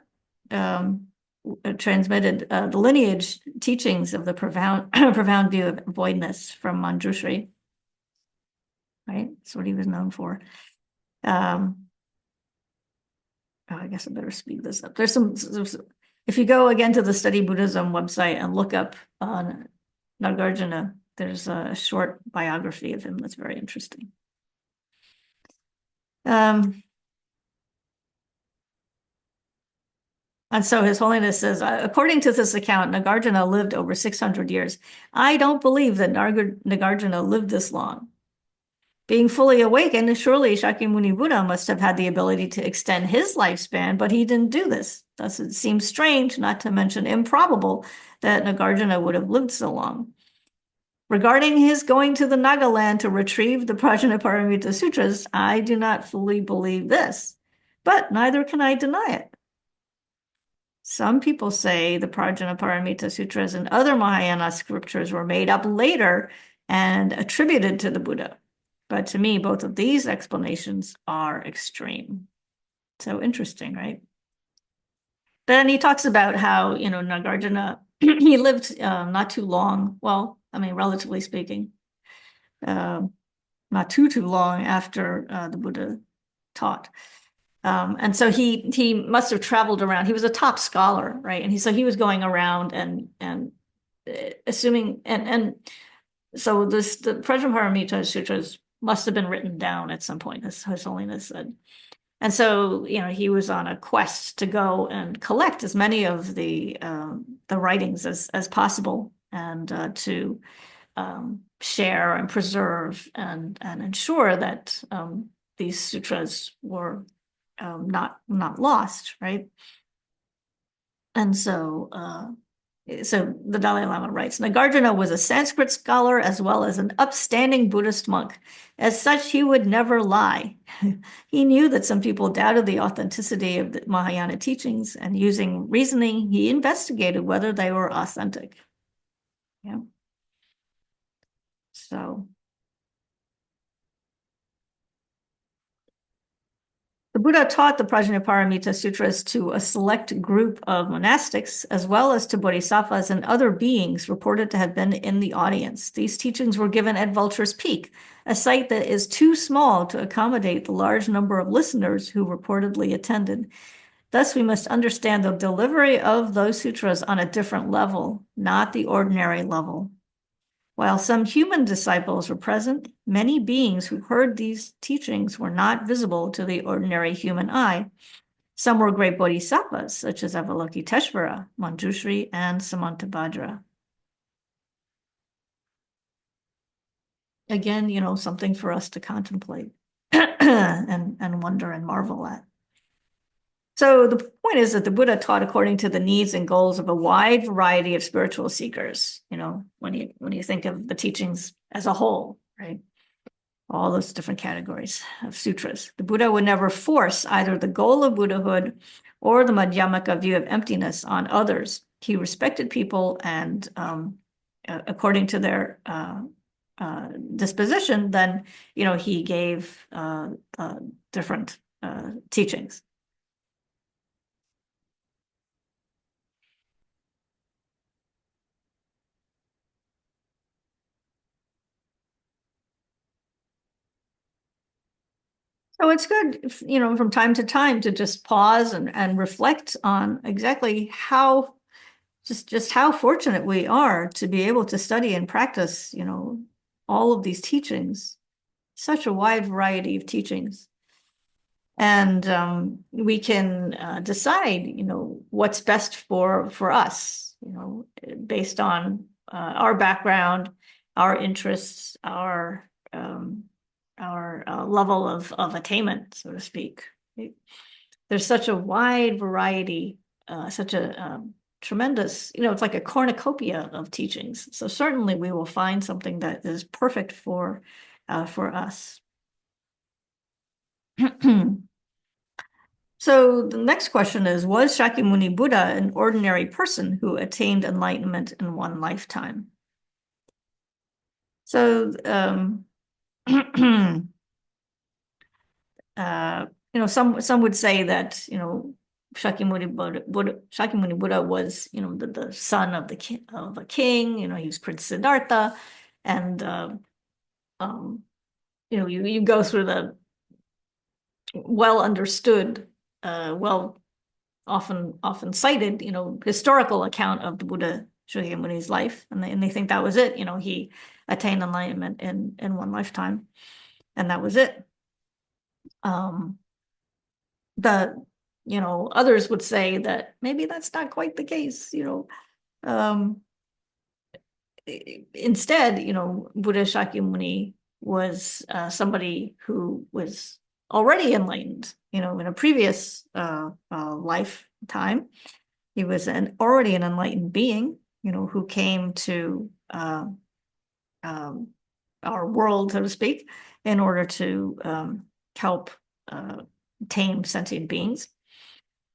transmitted the lineage teachings of the profound view of voidness from Manjushri. Right, that's what he was known for. I guess I better speed this up. There's some, if you go again to the Study Buddhism website and look up on Nagarjuna, there's a short biography of him that's very interesting. And so His Holiness says, according to this account, Nagarjuna lived over 600 years. I don't believe that Nagarjuna lived this long. Being fully awakened, surely Shakyamuni Buddha must have had the ability to extend his lifespan, but he didn't do this. Thus, it seems strange, not to mention improbable, that Nagarjuna would have lived so long. Regarding his going to the Nagaland to retrieve the Prajnaparamita Sutras, I do not fully believe this, but neither can I deny it. Some people say the Prajnaparamita Sutras and other Mahayana scriptures were made up later and attributed to the Buddha. But to me, both of these explanations are extreme. So interesting, right? Then he talks about how, Nagarjuna, he lived not too long. Well, I mean, relatively speaking, not too long after the Buddha taught. And so he must have traveled around. He was a top scholar, right? And so he was going around and assuming, and so the Prajnaparamita Sutras must have been written down at some point, as His Holiness said. And so, he was on a quest to go and collect as many of the writings as possible, and to share and preserve and ensure that these sutras were not lost, right? And so the Dalai Lama writes, Nagarjuna was a Sanskrit scholar as well as an upstanding Buddhist monk. As such, he would never lie. He knew that some people doubted the authenticity of the Mahayana teachings, and using reasoning, he investigated whether they were authentic. Yeah. So the Buddha taught the Prajnaparamita Sutras to a select group of monastics, as well as to bodhisattvas and other beings reported to have been in the audience. These teachings were given at Vulture's Peak, a site that is too small to accommodate the large number of listeners who reportedly attended. Thus, we must understand the delivery of those sutras on a different level, not the ordinary level. While some human disciples were present, many beings who heard these teachings were not visible to the ordinary human eye. Some were great bodhisattvas, such as Avalokiteshvara, Manjushri, and Samantabhadra. Again, something for us to contemplate and wonder and marvel at. So the point is that the Buddha taught according to the needs and goals of a wide variety of spiritual seekers. When you think of the teachings as a whole, right? All those different categories of sutras. The Buddha would never force either the goal of Buddhahood or the Madhyamaka view of emptiness on others. He respected people, and according to their disposition, then he gave different teachings. So it's good, from time to time to just pause and reflect on exactly how fortunate we are to be able to study and practice, all of these teachings, such a wide variety of teachings. And we can decide, what's best for us, based on our background, our interests, our level of attainment, so to speak. There's such a wide variety, such a tremendous, it's like a cornucopia of teachings. So certainly we will find something that is perfect for us. So the next question is, was Shakyamuni Buddha an ordinary person who attained enlightenment in one lifetime? So, some would say that, Shakyamuni Buddha was, the son of a king, he was Prince Siddhartha, and you go through the well understood, often cited, historical account of the Buddha Shakyamuni's life, and they think that was it. He attained enlightenment in one lifetime, and that was it. The others would say that maybe that's not quite the case. Instead, Buddha Shakyamuni was somebody who was already enlightened, in a previous lifetime. He was already an enlightened being, who came to our world, so to speak, in order to help tame sentient beings.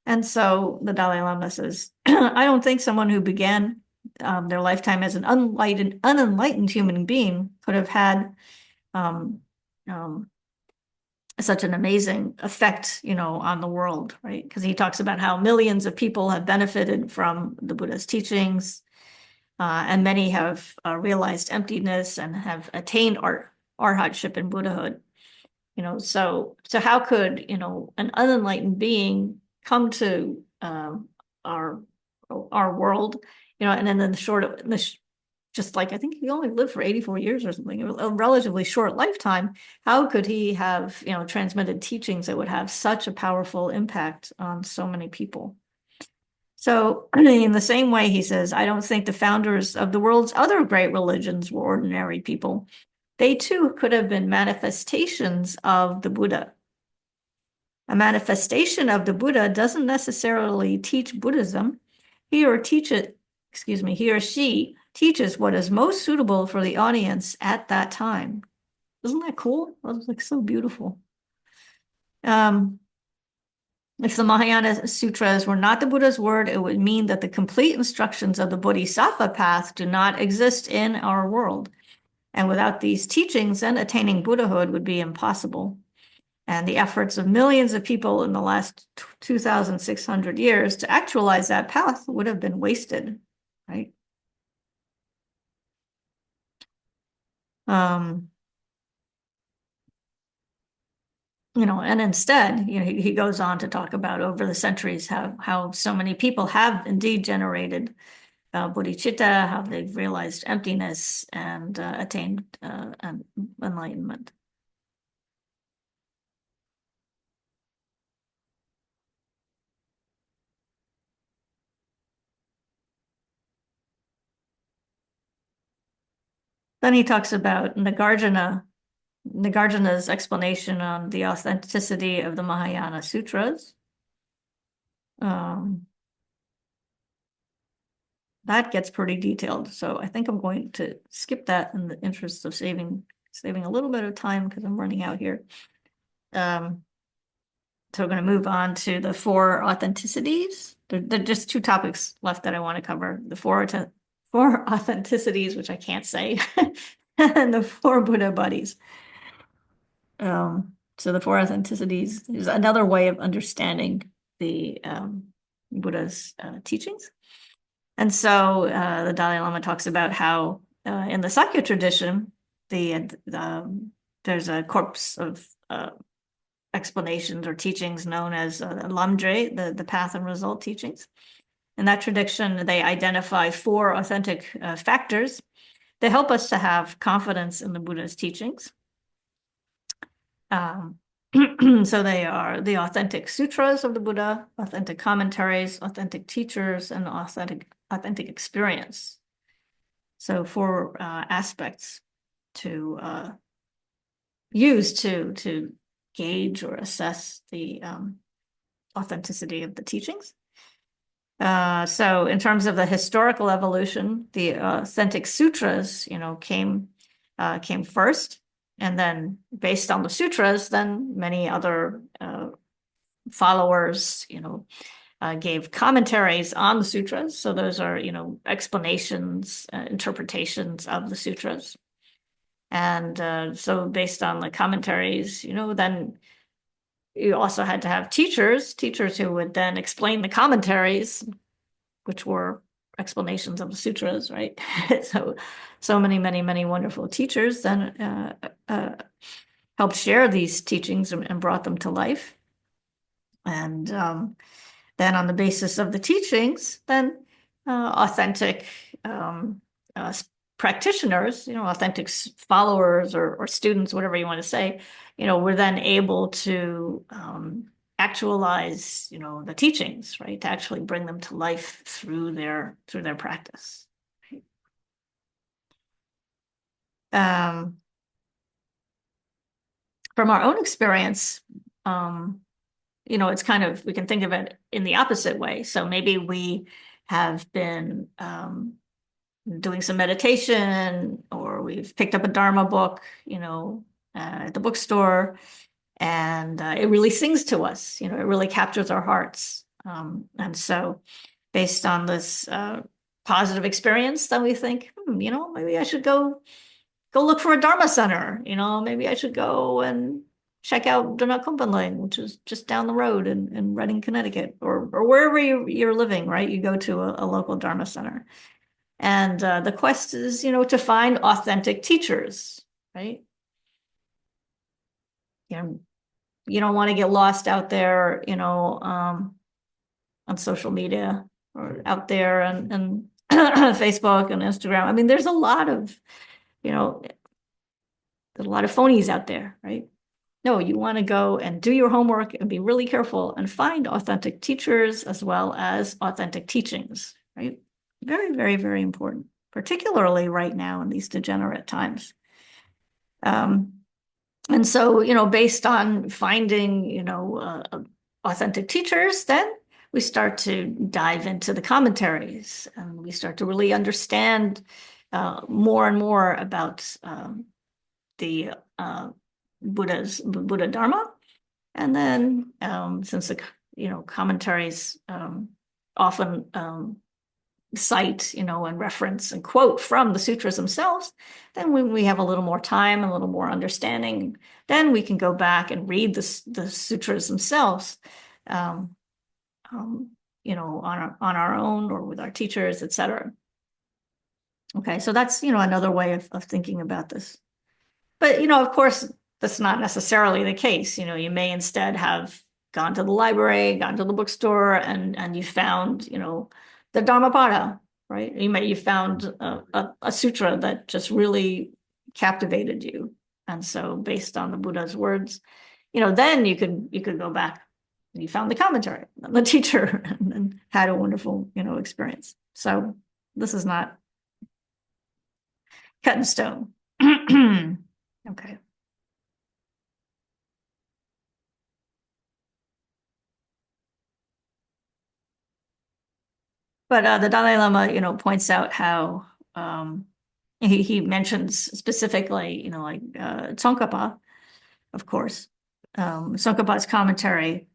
And so the Dalai Lama says, I don't think someone who began their lifetime as an unenlightened human being could have had such an amazing effect, on the world, right? Because he talks about how millions of people have benefited from the Buddha's teachings, and many have realized emptiness and have attained arhatship in Buddhahood. So how could, an unenlightened being come to our world, and then in just like, I think he only lived for 84 years or something, a relatively short lifetime. How could he have, transmitted teachings that would have such a powerful impact on so many people? So in the same way, he says, I don't think the founders of the world's other great religions were ordinary people. They too could have been manifestations of the Buddha. A manifestation of the Buddha doesn't necessarily teach Buddhism. He or she teaches what is most suitable for the audience at that time. Isn't that cool? That was like so beautiful. If the Mahayana Sutras were not the Buddha's word, it would mean that the complete instructions of the Bodhisattva path do not exist in our world. And without these teachings, then attaining Buddhahood would be impossible. And the efforts of millions of people in the last 2,600 years to actualize that path would have been wasted, right? And instead, he goes on to talk about over the centuries how so many people have indeed generated bodhicitta, how they've realized emptiness and attained enlightenment. Then he talks about Nagarjuna's explanation on the authenticity of the Mahayana Sutras. That gets pretty detailed, so I think I'm going to skip that in the interest of saving a little bit of time because I'm running out here. So we're going to move on to the four authenticities. There are just two topics left that I want to cover: the four authenticities, which I can't say, and the four Buddha buddies. So the four authenticities is another way of understanding the Buddha's teachings. And so the Dalai Lama talks about how in the Sakya tradition, there's a corpus of explanations or teachings known as Lamdre, the path and result teachings. In that tradition, they identify four authentic factors that help us to have confidence in the Buddha's teachings. So they are the authentic sutras of the Buddha, authentic commentaries, authentic teachers, and authentic experience. So four aspects to use to gauge or assess the authenticity of the teachings. So in terms of the historical evolution, the authentic sutras, came first, and then based on the sutras, then many other followers, gave commentaries on the sutras. So those are, explanations, interpretations of the sutras. And so based on the commentaries, then you also had to have teachers who would then explain the commentaries, which were explanations of the sutras, right? So many wonderful teachers then helped share these teachings and brought them to life. And then on the basis of the teachings, then authentic practitioners, authentic followers or students, whatever you want to say, were then able to actualize, the teachings, right? To actually bring them to life through their practice. From our own experience, it's kind of, we can think of it in the opposite way. So maybe we have been doing some meditation, or we've picked up a Dharma book, at the bookstore, and it really sings to us, it really captures our hearts. And so based on this positive experience, then we think, maybe I should go look for a Dharma center, maybe I should go and check out Dharma, which is just down the road in Redding, Connecticut, or wherever you're living, right? You go to a local Dharma center. And the quest is, to find authentic teachers, right? You don't want to get lost out there, on social media or out there and Facebook and Instagram. I mean, there's a lot of phonies out there, right? No, you want to go and do your homework and be really careful and find authentic teachers as well as authentic teachings, right? Very, very, very important, particularly right now in these degenerate times. And so, based on finding, authentic teachers, then we start to dive into the commentaries, and we start to really understand more and more about the Buddha Dharma. And then since the commentaries often cite and reference and quote from the sutras themselves, then when we have a little more time and a little more understanding, then we can go back and read the sutras themselves, on our own or with our teachers, etc. Okay, so that's another way of thinking about this. But of course, that's not necessarily the case. You may instead have gone to the library, gone to the bookstore, and you found, the Dhammapada, right? You found a sutra that just really captivated you. And so based on the Buddha's words, then you could go back and you found the commentary and the teacher and had a wonderful, experience. So this is not cut in stone. Okay. But the Dalai Lama, points out how he mentions specifically, like Tsongkhapa, of course. Tsongkhapa's commentary,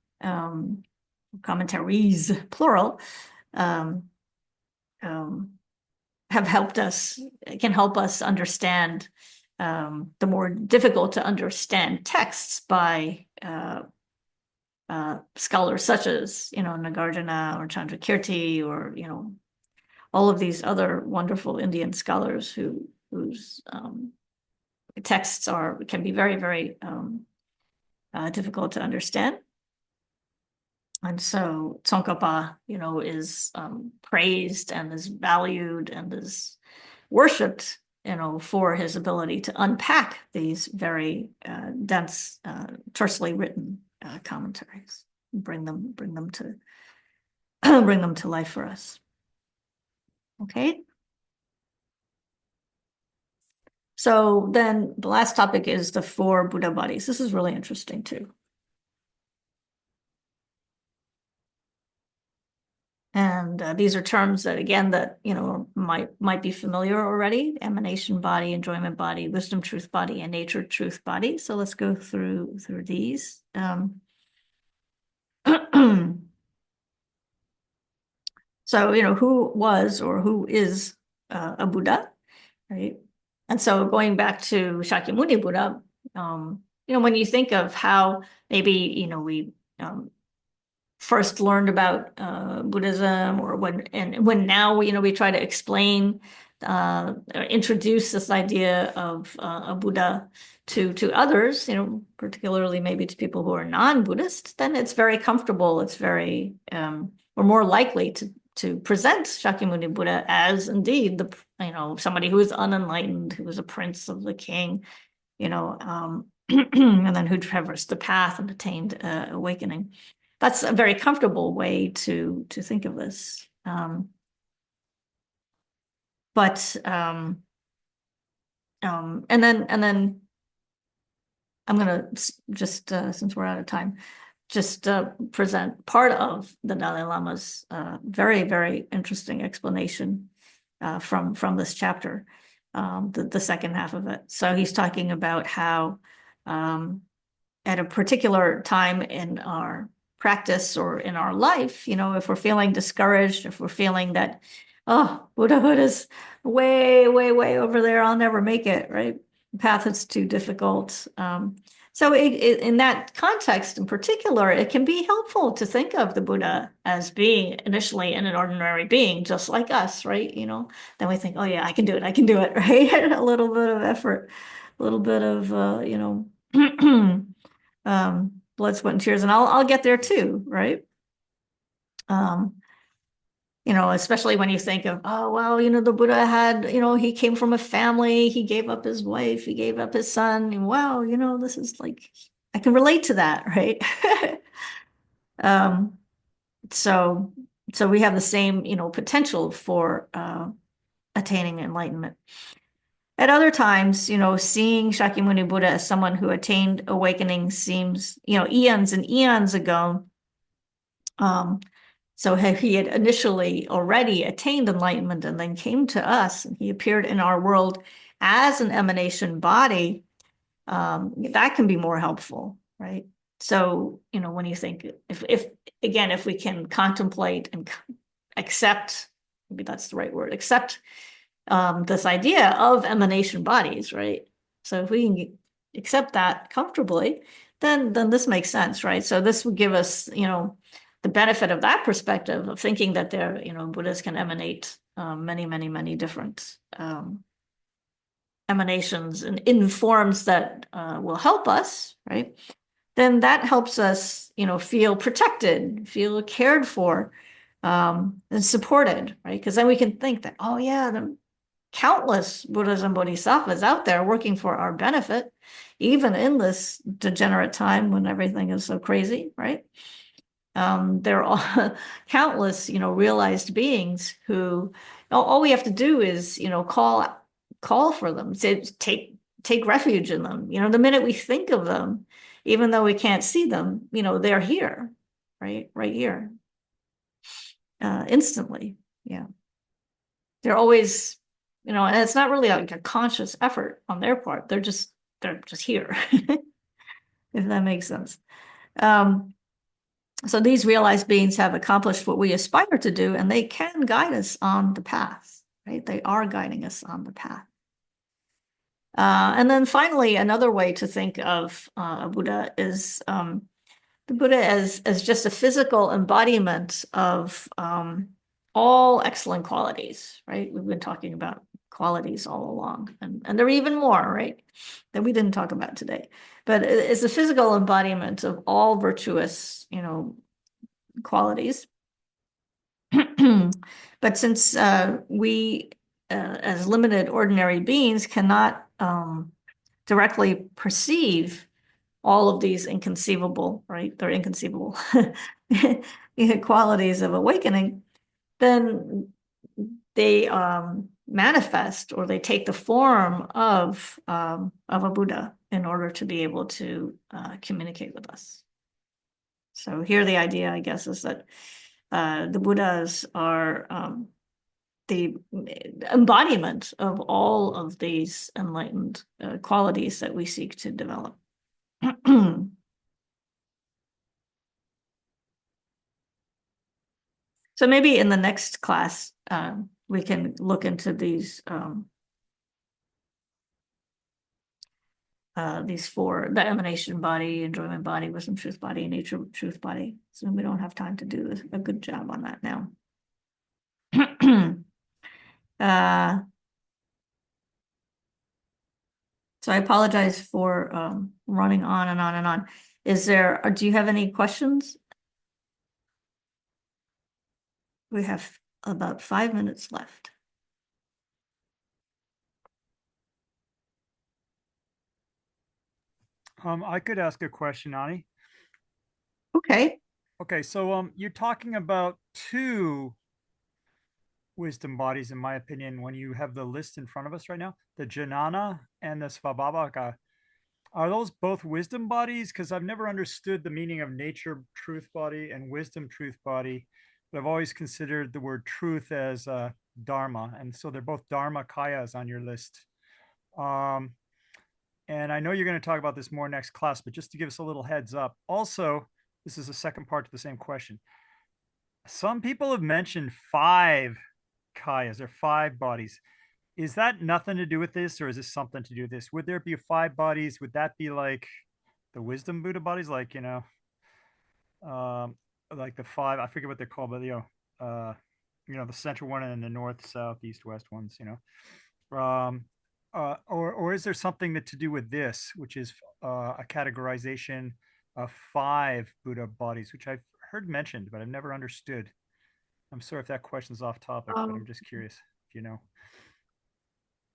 commentaries, plural, um, have helped us, can help us understand the more difficult to understand texts by scholars such as, Nagarjuna or Chandrakirti, or, all of these other wonderful Indian scholars whose texts can be very, very difficult to understand. And so Tsongkhapa, is praised and is valued and is worshipped for his ability to unpack these very dense, tersely written commentaries, bring them to bring them to life for us. Okay. So then the last topic is the 4 Buddha bodies. This is really interesting too. And these are terms that, again, that might be familiar already: emanation body, enjoyment body, wisdom truth body, and nature truth body. So let's go through these. So who was or who is a Buddha, right? And so going back to Shakyamuni Buddha, when you think of how maybe we first learned about Buddhism, or when now we try to explain or introduce this idea of a Buddha to others, particularly maybe to people who are non-Buddhist, then it's very comfortable. It's very we're more likely to present Shakyamuni Buddha as indeed somebody who is unenlightened, who was a prince of the king, and then who traversed the path and attained awakening. That's a very comfortable way to think of this. But and then I'm gonna just since we're out of time, just present part of the Dalai Lama's very, very interesting explanation from this chapter, the second half of it. So he's talking about how at a particular time in our practice or in our life, if we're feeling discouraged, if we're feeling that, oh, Buddhahood is way, way, way over there, I'll never make it, right? The path is too difficult. So in that context in particular, it can be helpful to think of the Buddha as being initially an ordinary being, just like us, right? Then we think, oh yeah, I can do it, right? A little bit of effort, a little bit of, blood, sweat, and tears, and I'll get there too, right? Especially when you think of, oh, well, the Buddha had, he came from a family, he gave up his wife, he gave up his son, and wow, this is like, I can relate to that, right? So we have the same, potential for attaining enlightenment. At other times, seeing Shakyamuni Buddha as someone who attained awakening seems, eons and eons ago. So he had initially already attained enlightenment and then came to us, and he appeared in our world as an emanation body. That can be more helpful, right? So, when you think, if we can contemplate and accept, maybe that's the right word, accept this idea of emanation bodies, right? So if we can accept that comfortably, then this makes sense, right? So this would give us, the benefit of that perspective of thinking that Buddhas can emanate many, many, many different emanations and in forms that will help us, right? Then that helps us, feel protected, feel cared for, and supported, right? Because then we can think that, oh yeah, the countless Buddhas and Bodhisattvas out there working for our benefit, even in this degenerate time when everything is so crazy, right? They're all countless, realized beings who all we have to do is, call for them, say, take refuge in them. The minute we think of them, even though we can't see them, they're here, right here, instantly. Yeah, they're always, and it's not really like a conscious effort on their part. They're just here, if that makes sense. So these realized beings have accomplished what we aspire to do, and they can guide us on the path, right? They are guiding us on the path. And then finally, another way to think of a Buddha is the Buddha as just a physical embodiment of all excellent qualities, right? We've been talking about qualities all along, and there are even more, right, that we didn't talk about today. But it's a physical embodiment of all virtuous, qualities. But since we as limited ordinary beings, cannot directly perceive all of these inconceivable, right? They're inconceivable qualities of awakening, then they manifest, or they take the form of a Buddha in order to be able to communicate with us. So here the idea, I guess, is that the Buddhas are the embodiment of all of these enlightened qualities that we seek to develop. So maybe in the next class, we can look into these four: the emanation body, enjoyment body, wisdom truth body, and nature truth body. So we don't have time to do a good job on that now. So I apologize for running on and on and on. Do you have any questions? We have about 5 minutes left. I could ask a question, Ani. Okay. Okay, so you're talking about two wisdom bodies, in my opinion, when you have the list in front of us right now, the Jnana and the Svabhavaka. Are those both wisdom bodies? Because I've never understood the meaning of nature truth body and wisdom truth body, but I've always considered the word truth as dharma, and so they're both dharma kayas on your list. And I know you're going to talk about this more next class, but just to give us a little heads up. Also, this is the second part to the same question. Some people have mentioned 5 kayas or 5 bodies. Is that nothing to do with this, or is this something to do with this? Would there be 5 bodies? Would that be like the wisdom Buddha bodies, like like the 5? I forget what they're called, but the central one and the north, south, east, west ones. Or is there something to do with this, which is a categorization of 5 Buddha bodies, which I've heard mentioned, but I've never understood. I'm sorry if that question's off topic, but I'm just curious if you know.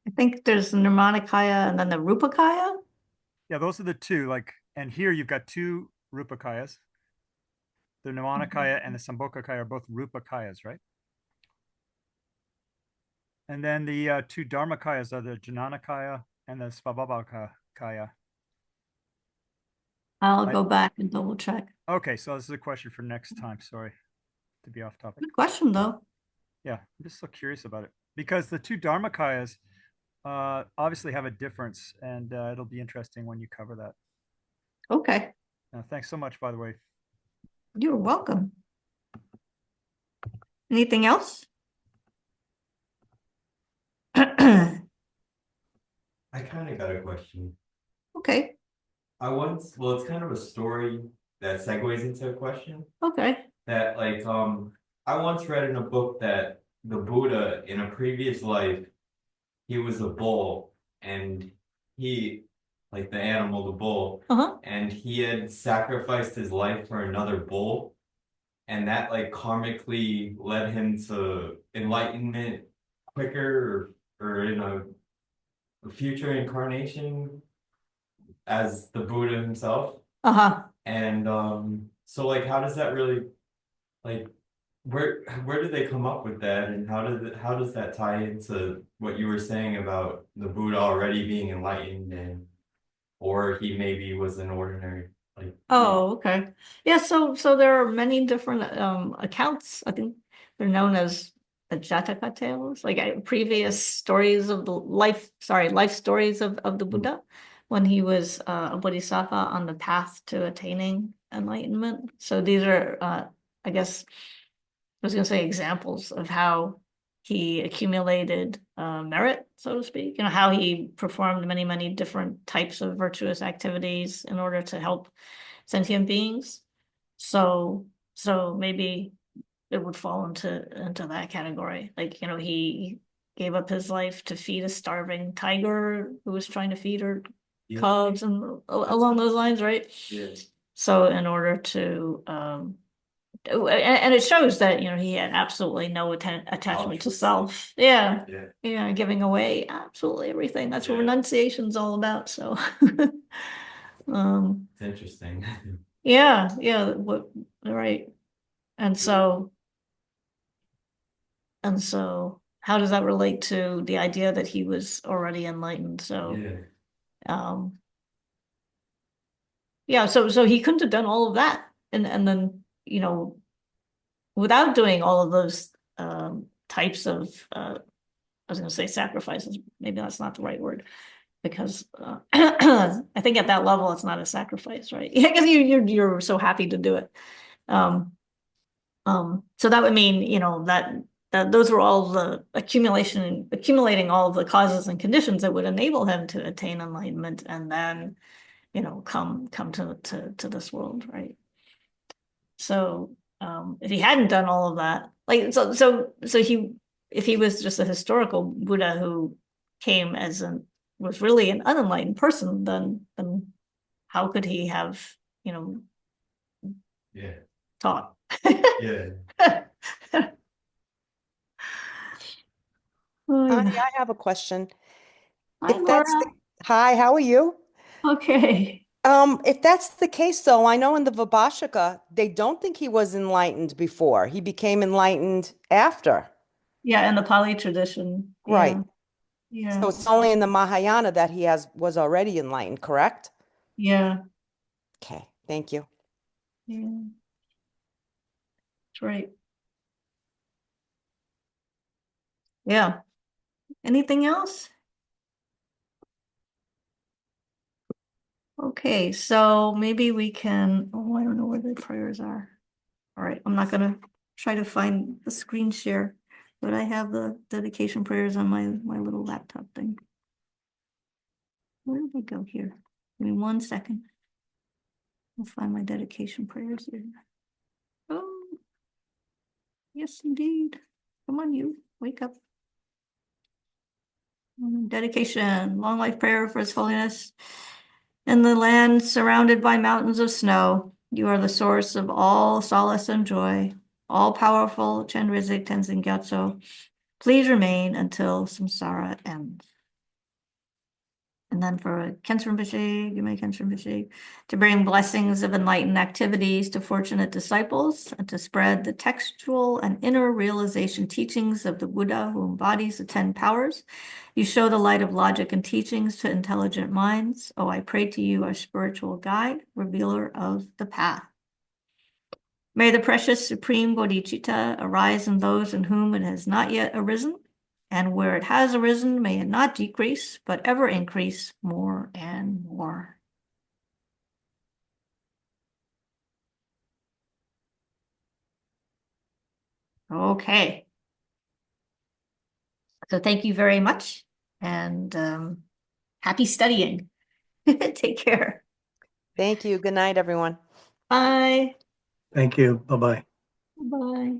I think there's the Nirmanakaya and then the Rupakaya. Yeah, those are the two. And here you've got 2 Rupakayas. The Nirmanakaya and the Sambhogakaya are both Rupakayas, right? And then the 2 Dharmakayas are the Jnanakaya and the Svabhavakaya. I'll go back and double check. Okay, so this is a question for next time. Sorry to be off topic. Good question, though. Yeah, I'm just so curious about it because the 2 Dharmakayas obviously have a difference, and it'll be interesting when you cover that. Okay. Thanks so much, by the way. You're welcome. Anything else? I kind of got a question. Okay. Well, it's kind of a story that segues into a question. Okay. That I once read in a book that the Buddha in a previous life, he was a bull, and he, like the animal, the bull, and he had sacrificed his life for another bull, and that karmically led him to enlightenment quicker, or in a future incarnation as the Buddha himself. And so how does that really where did they come up with that, and how does that tie into what you were saying about the Buddha already being enlightened, or he maybe was an ordinary okay. Yeah, so there are many different accounts. I think they're known as the Jataka tales, previous stories of life stories of the Buddha when he was a bodhisattva on the path to attaining enlightenment. So these are I guess I was going to say examples of how he accumulated merit, so to speak, how he performed many, many different types of virtuous activities in order to help sentient beings. So maybe it would fall into that category. He gave up his life to feed a starving tiger who was trying to feed her cubs, and along those lines, right? Yeah. So in order to and it shows that, you know, he had absolutely no attachment to Altruistic. self. Yeah. Yeah. Yeah, giving away absolutely everything. That's what Yeah. renunciation's all about. So, It's interesting. yeah, what, right. And so, how does that relate to the idea that he was already enlightened? So, Yeah. um, yeah, so he couldn't have done all of that, and then, you know, without doing all of those types of I was going to say sacrifices. Maybe that's not the right word, because I think at that level it's not a sacrifice, right? Yeah, because you're so happy to do it. So that would mean, you know, that those were all the accumulating all of the causes and conditions that would enable him to attain enlightenment, and then, you know, come to this world, right? So if he hadn't done all of that, like, if he was just a historical Buddha who came was really an unenlightened person, then how could he have, you know, Yeah. taught? Yeah. Oh, Hi, yeah. I have a question. Hi, If that's the, Laura. hi, how are you? Okay. If that's the case, though, I know in the Vibhashaka, they don't think he was enlightened before. He became enlightened after. Yeah, in the Pali tradition. Right. Yeah. Yeah. So it's only in the Mahayana that was already enlightened, correct? Yeah. Okay, thank you. Yeah. That's right. Yeah. Anything else? Okay, so maybe we can, oh, I don't know where the prayers are. All right, I'm not gonna try to find the screen share, but I have the dedication prayers on my little laptop thing. Where did they go here? Give me 1 second. I'll find my dedication prayers here. Oh, yes, indeed. Come on, you, wake up. Dedication, long life prayer for His Holiness. In the land surrounded by mountains of snow, you are the source of all solace and joy. All powerful Chenrezig Tenzin Gyatso, please remain until samsara ends. And then for Khenchen Rinpoche, Gyumei Khenchen Rinpoche, to bring blessings of enlightened activities to fortunate disciples and to spread the textual and inner realization teachings of the Buddha who embodies the 10 powers. You show the light of logic and teachings to intelligent minds. Oh, I pray to you, our spiritual guide, revealer of the path. May the precious supreme bodhicitta arise in those in whom it has not yet arisen, and where it has arisen, may it not decrease, but ever increase more and more. Okay. So thank you very much, and happy studying. Take care. Thank you. Good night, everyone. Bye. Thank you. Bye-bye. Bye.